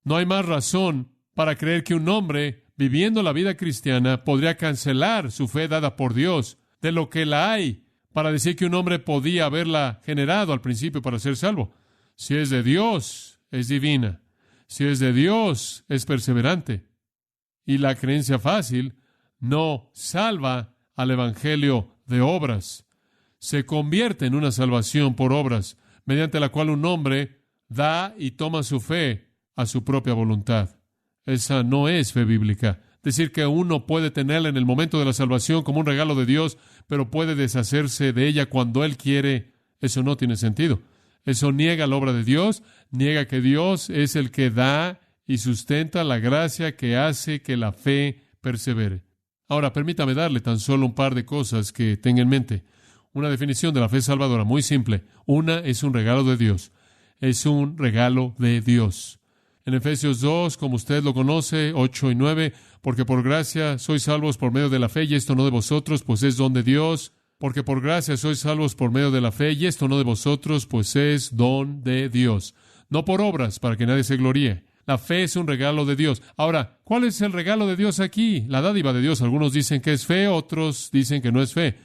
No hay más razón para creer que un hombre viviendo la vida cristiana podría cancelar su fe dada por Dios de lo que la hay para decir que un hombre podía haberla generado al principio para ser salvo. Si es de Dios, es divina. Si es de Dios, es perseverante. Y la creencia fácil no salva al evangelio de obras. Se convierte en una salvación por obras, mediante la cual un hombre da y toma su fe a su propia voluntad. Esa no es fe bíblica. Decir que uno puede tenerla en el momento de la salvación como un regalo de Dios, pero puede deshacerse de ella cuando Él quiere, eso no tiene sentido. Eso niega la obra de Dios, niega que Dios es el que da y sustenta la gracia que hace que la fe persevere. Ahora, permítame darle tan solo un par de cosas que tenga en mente. Una definición de la fe salvadora, muy simple. Una, es un regalo de Dios. Es un regalo de Dios. En Efesios 2, como usted lo conoce, 8 y 9, porque por gracia sois salvos por medio de la fe, y esto no de vosotros, pues es don de Dios. Porque por gracia sois salvos por medio de la fe, y esto no de vosotros, pues es don de Dios. No por obras, para que nadie se gloríe. La fe es un regalo de Dios. Ahora, ¿cuál es el regalo de Dios aquí? La dádiva de Dios. Algunos dicen que es fe, otros dicen que no es fe.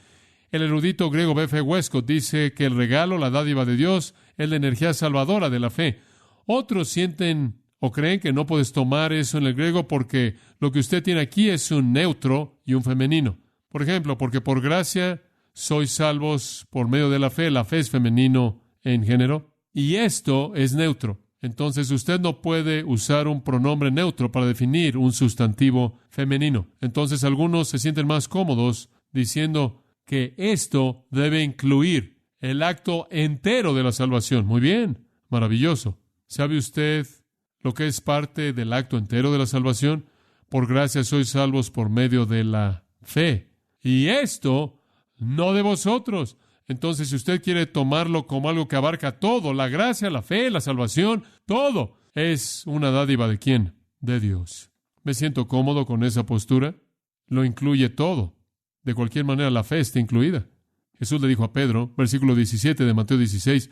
El erudito griego B.F. Westcott dice que el regalo, la dádiva de Dios, es la energía salvadora de la fe. Otros sienten o creen que no puedes tomar eso en el griego porque lo que usted tiene aquí es un neutro y un femenino. Por ejemplo, porque por gracia sois salvos por medio de la fe. La fe es femenino en género y esto es neutro. Entonces usted no puede usar un pronombre neutro para definir un sustantivo femenino. Entonces algunos se sienten más cómodos diciendo que esto debe incluir el acto entero de la salvación. Muy bien, maravilloso. ¿Sabe usted lo que es parte del acto entero de la salvación? Por gracia sois salvos por medio de la fe. Y esto no de vosotros. Entonces, si usted quiere tomarlo como algo que abarca todo, la gracia, la fe, la salvación, todo, es una dádiva ¿de quién? De Dios. ¿Me siento cómodo con esa postura? Lo incluye todo. De cualquier manera, la fe está incluida. Jesús le dijo a Pedro, versículo 17 de Mateo 16,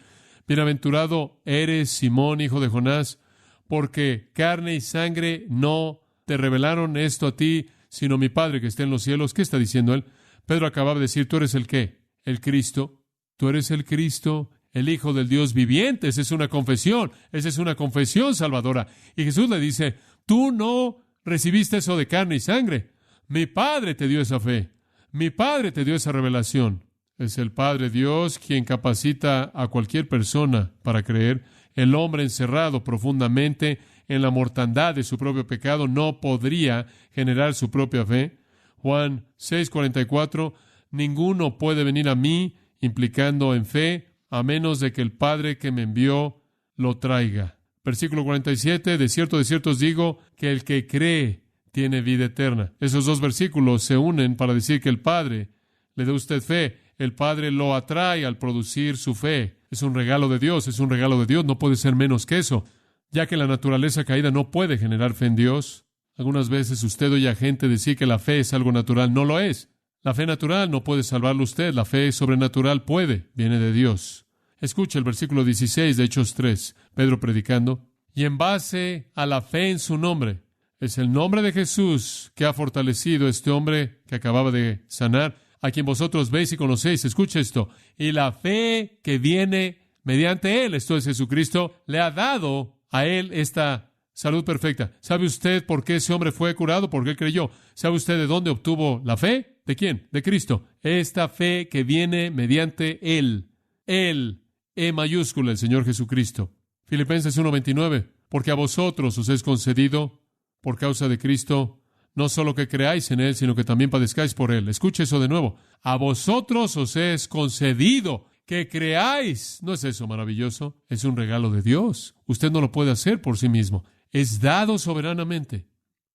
bienaventurado eres, Simón, hijo de Jonás, porque carne y sangre no te revelaron esto a ti, sino mi Padre que está en los cielos. ¿Qué está diciendo él? Pedro acababa de decir, ¿tú eres el qué? El Cristo. Tú eres el Cristo, el Hijo del Dios viviente. Esa es una confesión. Esa es una confesión salvadora. Y Jesús le dice, tú no recibiste eso de carne y sangre. Mi Padre te dio esa fe. Mi Padre te dio esa revelación. Es el Padre Dios quien capacita a cualquier persona para creer. El hombre encerrado profundamente en la mortandad de su propio pecado no podría generar su propia fe. Juan 6:44, ninguno puede venir a mí, implicando en fe, a menos de que el Padre que me envió lo traiga. Versículo 47, de cierto os digo, que el que cree tiene vida eterna. Esos dos versículos se unen para decir que el Padre le da a usted fe. El Padre lo atrae al producir su fe. Es un regalo de Dios, es un regalo de Dios, no puede ser menos que eso, ya que la naturaleza caída no puede generar fe en Dios. Algunas veces usted oye a gente decir que la fe es algo natural. No lo es. La fe natural no puede salvarlo usted. La fe sobrenatural puede. Viene de Dios. Escucha el versículo 16 de Hechos 3. Pedro predicando. Y en base a la fe en su nombre. Es el nombre de Jesús que ha fortalecido a este hombre que acababa de sanar, a quien vosotros veis y conocéis. Escucha esto. Y la fe que viene mediante él, esto es Jesucristo, le ha dado a él esta salud perfecta. ¿Sabe usted por qué ese hombre fue curado? Porque él creyó. ¿Sabe usted de dónde obtuvo la fe? ¿De quién? De Cristo. Esta fe que viene mediante él. Él, E mayúscula, el Señor Jesucristo. Filipenses 1:29. Porque a vosotros os es concedido, por causa de Cristo, no solo que creáis en él, sino que también padezcáis por él. Escuche eso de nuevo. A vosotros os es concedido que creáis. ¿No es eso maravilloso? Es un regalo de Dios. Usted no lo puede hacer por sí mismo. Es dado soberanamente.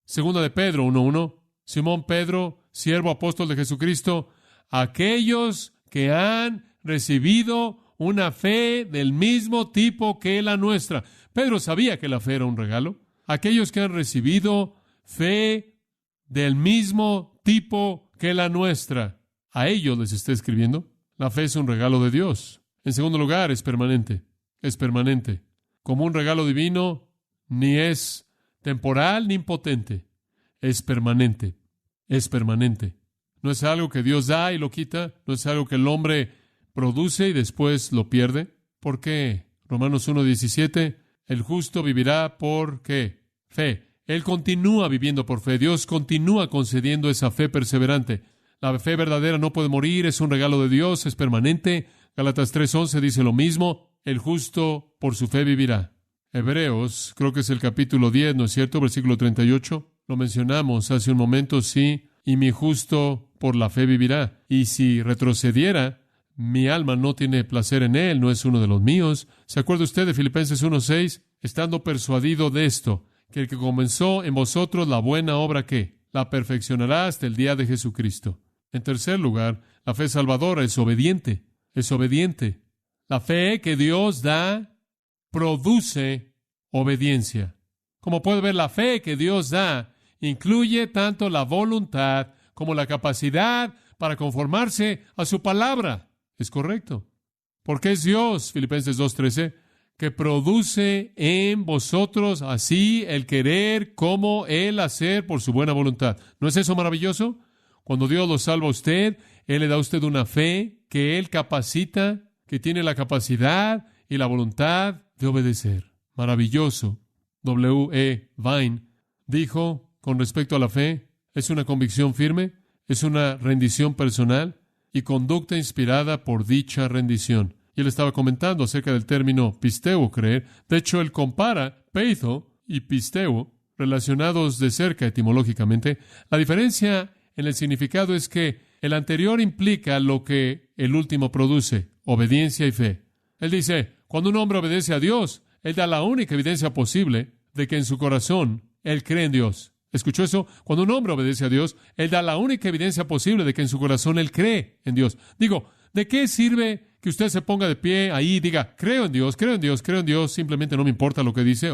Segunda de Pedro 1:1. Simón Pedro, siervo apóstol de Jesucristo, aquellos que han recibido una fe del mismo tipo que la nuestra. Pedro sabía que la fe era un regalo. Aquellos que han recibido fe del mismo tipo que la nuestra. A ellos les está escribiendo. La fe es un regalo de Dios. En segundo lugar, es permanente. Es permanente. Como un regalo divino, ni es temporal ni impotente. Es permanente. Es permanente. No es algo que Dios da y lo quita. No es algo que el hombre produce y después lo pierde. ¿Por qué? Romanos 1:17. El justo vivirá por ¿qué? Fe. Él continúa viviendo por fe. Dios continúa concediendo esa fe perseverante. La fe verdadera no puede morir. Es un regalo de Dios. Es permanente. Gálatas 3:11 dice lo mismo. El justo por su fe vivirá. Hebreos, creo que es el capítulo 10, ¿no es cierto? Versículo 38. Lo mencionamos hace un momento, sí. Y mi justo por la fe vivirá. Y si retrocediera, mi alma no tiene placer en él, no es uno de los míos. ¿Se acuerda usted de Filipenses 1:6? Estando persuadido de esto, que el que comenzó en vosotros la buena obra, ¿qué? La perfeccionará hasta el día de Jesucristo. En tercer lugar, la fe salvadora es obediente. Es obediente. La fe que Dios da produce obediencia. Como puede ver, la fe que Dios da incluye tanto la voluntad como la capacidad para conformarse a su palabra. Es correcto. Porque es Dios, Filipenses 2:13, que produce en vosotros así el querer como el hacer por su buena voluntad. ¿No es eso maravilloso? Cuando Dios lo salva a usted, Él le da a usted una fe que Él capacita, que tiene la capacidad y la voluntad de obedecer. Maravilloso. W. Vine dijo con respecto a la fe, es una convicción firme, es una rendición personal y conducta inspirada por dicha rendición. Y él estaba comentando acerca del término pisteo, creer. De hecho, él compara peitho y pisteo, relacionados de cerca etimológicamente. La diferencia en el significado es que el anterior implica lo que el último produce, obediencia y fe. Él dice, cuando un hombre obedece a Dios, él da la única evidencia posible de que en su corazón él cree en Dios. ¿Escuchó eso? Cuando un hombre obedece a Dios, él da la única evidencia posible de que en su corazón él cree en Dios. Digo, ¿de qué sirve que usted se ponga de pie ahí y diga, creo en Dios, creo en Dios, creo en Dios, simplemente no me importa lo que dice?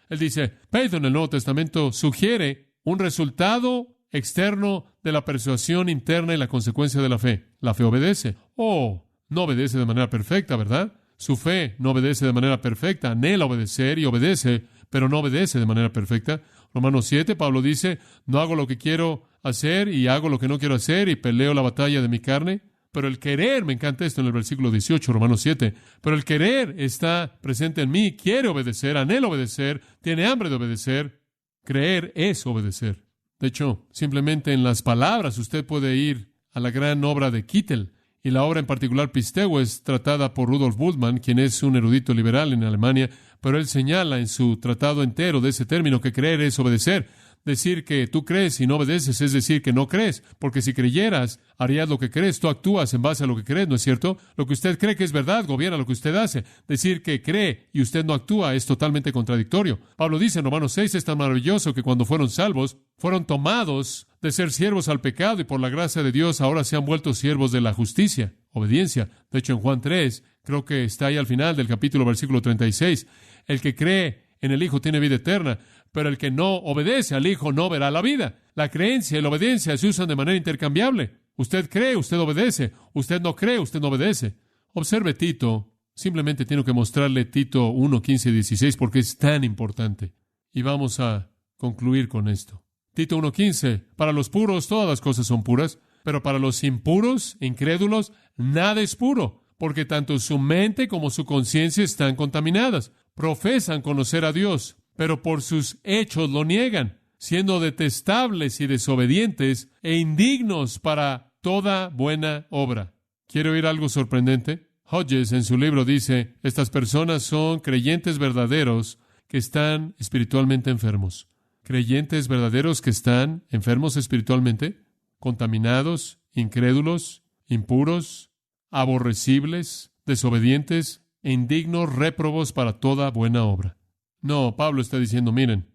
Él dice, Pedro en el Nuevo Testamento sugiere un resultado externo de la persuasión interna y la consecuencia de la fe. La fe obedece. No obedece de manera perfecta, ¿verdad? Su fe no obedece de manera perfecta, anhela obedecer y obedece, pero no obedece de manera perfecta. Romanos 7, Pablo dice, no hago lo que quiero hacer y hago lo que no quiero hacer y peleo la batalla de mi carne. Pero el querer, me encanta esto en el versículo 18, Romanos 7, pero el querer está presente en mí, quiere obedecer, anhela obedecer, tiene hambre de obedecer. Creer es obedecer. De hecho, simplemente en las palabras usted puede ir a la gran obra de Kittel. Y la obra en particular, Pisteo, es tratada por Rudolf Bultmann, quien es un erudito liberal en Alemania, pero él señala en su tratado entero de ese término que creer es obedecer. Decir que tú crees y no obedeces es decir que no crees, porque si creyeras, harías lo que crees, tú actúas en base a lo que crees, ¿no es cierto? Lo que usted cree que es verdad gobierna lo que usted hace. Decir que cree y usted no actúa es totalmente contradictorio. Pablo dice en Romanos 6, es tan maravilloso que cuando fueron salvos, fueron tomados de ser siervos al pecado y por la gracia de Dios ahora se han vuelto siervos de la justicia, obediencia. De hecho, en Juan 3, creo que está ahí al final del capítulo, versículo 36, el que cree en el Hijo tiene vida eterna, pero el que no obedece al Hijo no verá la vida. La creencia y la obediencia se usan de manera intercambiable. Usted cree, usted obedece. Usted no cree, usted no obedece. Observe Tito. Simplemente tengo que mostrarle Tito 1, 15 y 16 porque es tan importante. Y vamos a concluir con esto. Tito 1, 15. Para los puros todas las cosas son puras, pero para los impuros, incrédulos, nada es puro, porque tanto su mente como su conciencia están contaminadas. Profesan conocer a Dios, pero por sus hechos lo niegan, siendo detestables y desobedientes e indignos para toda buena obra. ¿Quiere oír algo sorprendente? Hodges en su libro dice, estas personas son creyentes verdaderos que están espiritualmente enfermos. Creyentes verdaderos que están enfermos espiritualmente, contaminados, incrédulos, impuros, aborrecibles, desobedientes e indignos, réprobos para toda buena obra. No, Pablo está diciendo, miren,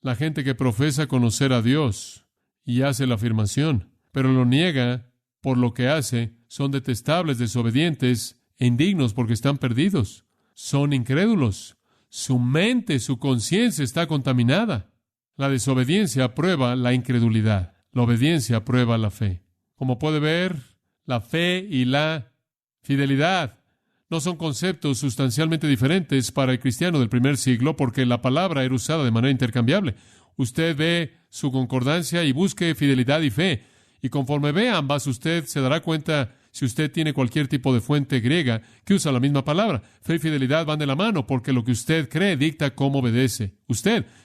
la gente que profesa conocer a Dios y hace la afirmación, pero lo niega por lo que hace, son detestables, desobedientes e indignos porque están perdidos. Son incrédulos. Su mente, su conciencia está contaminada. La desobediencia prueba la incredulidad. La obediencia prueba la fe. Como puede ver, la fe y la fidelidad no son conceptos sustancialmente diferentes para el cristiano del primer siglo porque la palabra era usada de manera intercambiable. Usted ve su concordancia y busque fidelidad y fe. Y conforme ve ambas, usted se dará cuenta, si usted tiene cualquier tipo de fuente griega, que usa la misma palabra. Fe y fidelidad van de la mano porque lo que usted cree dicta cómo obedece.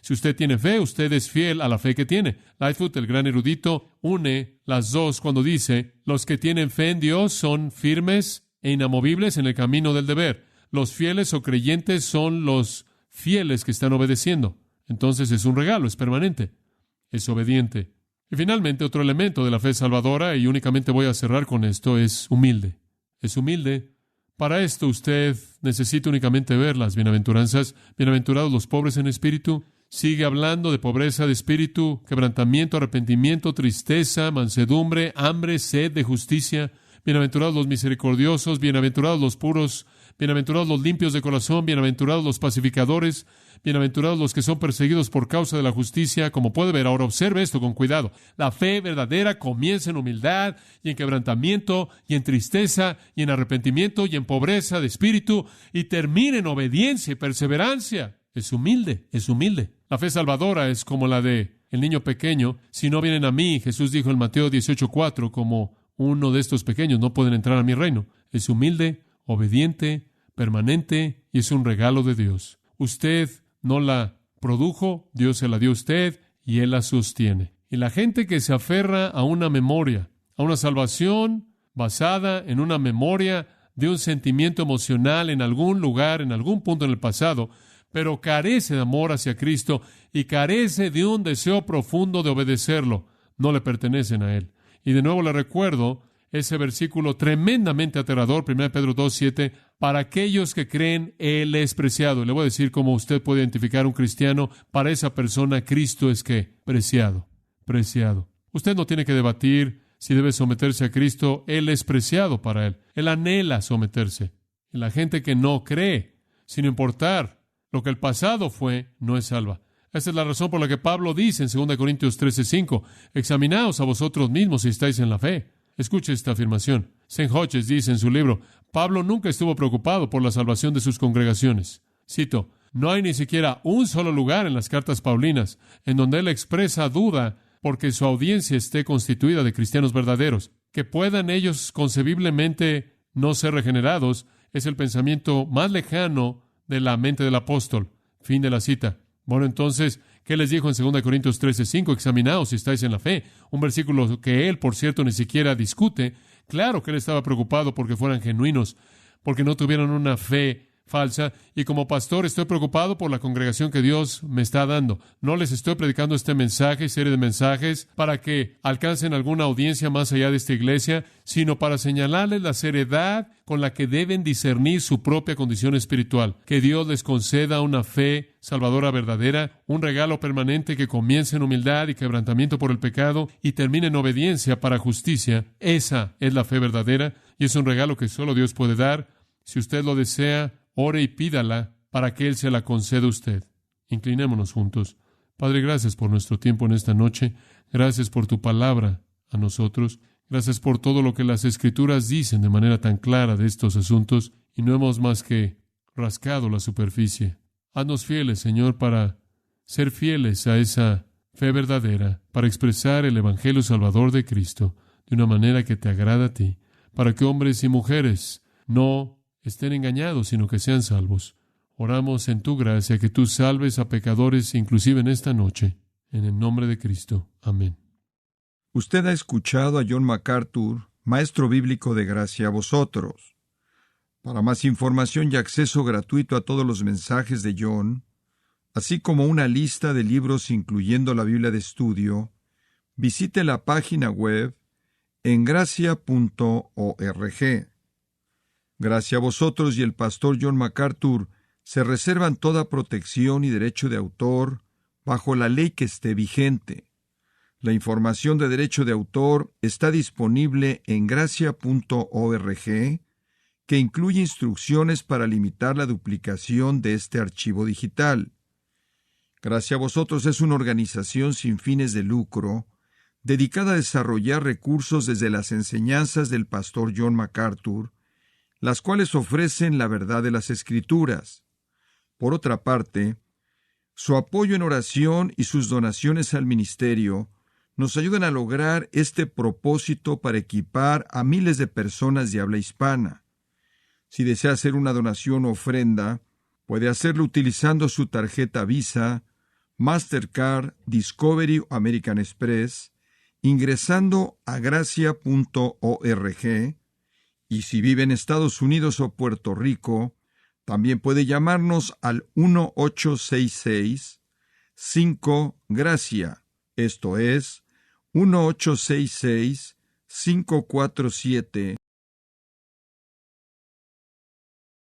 Si usted tiene fe, usted es fiel a la fe que tiene. Lightfoot, el gran erudito, une las dos cuando dice, los que tienen fe en Dios son firmes e inamovibles en el camino del deber. Los fieles o creyentes son los fieles que están obedeciendo. Entonces es un regalo, es permanente, es obediente. Y finalmente, otro elemento de la fe salvadora, y únicamente voy a cerrar con esto, es humilde. Es humilde. Para esto usted necesita únicamente ver las bienaventuranzas. Bienaventurados los pobres en espíritu. sigue hablando de pobreza de espíritu, quebrantamiento, arrepentimiento, tristeza, mansedumbre, hambre, sed de justicia. Bienaventurados los misericordiosos, bienaventurados los puros, bienaventurados los limpios de corazón, bienaventurados los pacificadores, bienaventurados los que son perseguidos por causa de la justicia. Como puede ver, ahora observe esto con cuidado. La fe verdadera comienza en humildad y en quebrantamiento y en tristeza y en arrepentimiento y en pobreza de espíritu y termina en obediencia y perseverancia. Es humilde, es humilde. La fe salvadora es como la de el niño pequeño. Si no vienen a mí, Jesús dijo en Mateo 18:4, como uno de estos pequeños, no pueden entrar a mi reino. Es humilde, obediente, permanente y es un regalo de Dios. Usted no la produjo, Dios se la dio a usted y Él la sostiene. Y la gente que se aferra a una memoria, a una salvación basada en una memoria de un sentimiento emocional en algún lugar, en algún punto en el pasado, pero carece de amor hacia Cristo y carece de un deseo profundo de obedecerlo, no le pertenecen a Él. Y de nuevo le recuerdo ese versículo tremendamente aterrador, 1 Pedro 2:7, para aquellos que creen, Él es preciado. Le voy a decir cómo usted puede identificar un cristiano. Para esa persona, Cristo es ¿qué? Preciado, preciado. Usted no tiene que debatir si debe someterse a Cristo. Él es preciado para Él. Él anhela someterse. Y la gente que no cree, sin importar lo que el pasado fue, no es salva. Esa es la razón por la que Pablo dice en 2 Corintios 13:5, examinaos a vosotros mismos si estáis en la fe. Escuche esta afirmación. St. Hodges dice en su libro, Pablo nunca estuvo preocupado por la salvación de sus congregaciones. Cito, no hay ni siquiera un solo lugar en las cartas paulinas en donde él expresa duda porque su audiencia esté constituida de cristianos verdaderos. Que puedan ellos concebiblemente no ser regenerados es el pensamiento más lejano de la mente del apóstol. Fin de la cita. Bueno, entonces, ¿qué les dijo en 2 Corintios 13:5? Examinaos si estáis en la fe. Un versículo que él, por cierto, ni siquiera discute. Claro que él estaba preocupado porque fueran genuinos, porque no tuvieran una fe falsa. Y como pastor estoy preocupado por la congregación que Dios me está dando. No les estoy predicando este mensaje, serie de mensajes, para que alcancen alguna audiencia más allá de esta iglesia, sino para señalarles la seriedad con la que deben discernir su propia condición espiritual. Que Dios les conceda una fe salvadora verdadera, un regalo permanente que comience en humildad y quebrantamiento por el pecado y termine en obediencia para justicia. Esa es la fe verdadera y es un regalo que solo Dios puede dar. Si usted lo desea, ore y pídala para que Él se la conceda a usted. Inclinémonos juntos. Padre, gracias por nuestro tiempo en esta noche. Gracias por tu palabra a nosotros. Gracias por todo lo que las Escrituras dicen de manera tan clara de estos asuntos y no hemos más que rascado la superficie. Haznos fieles, Señor, para ser fieles a esa fe verdadera, para expresar el Evangelio Salvador de Cristo de una manera que te agrada a ti, para que hombres y mujeres no estén engañados, sino que sean salvos. Oramos en tu gracia que tú salves a pecadores, inclusive en esta noche. En el nombre de Cristo. Amén. Usted ha escuchado a John MacArthur, maestro bíblico de gracia a vosotros. Para más información y acceso gratuito a todos los mensajes de John, así como una lista de libros incluyendo la Biblia de estudio, visite la página web en gracia.org. Gracia a vosotros y el pastor John MacArthur se reservan toda protección y derecho de autor bajo la ley que esté vigente. La información de derecho de autor está disponible en gracia.org, que incluye instrucciones para limitar la duplicación de este archivo digital. Gracia a vosotros es una organización sin fines de lucro dedicada a desarrollar recursos desde las enseñanzas del pastor John MacArthur, las cuales ofrecen la verdad de las Escrituras. Por otra parte, su apoyo en oración y sus donaciones al ministerio nos ayudan a lograr este propósito para equipar a miles de personas de habla hispana. Si desea hacer una donación o ofrenda, puede hacerlo utilizando su tarjeta Visa, Mastercard, Discovery o American Express, ingresando a gracia.org, y si vive en Estados Unidos o Puerto Rico, también puede llamarnos al 1-866-5-GRACIA, esto es, 1-866-547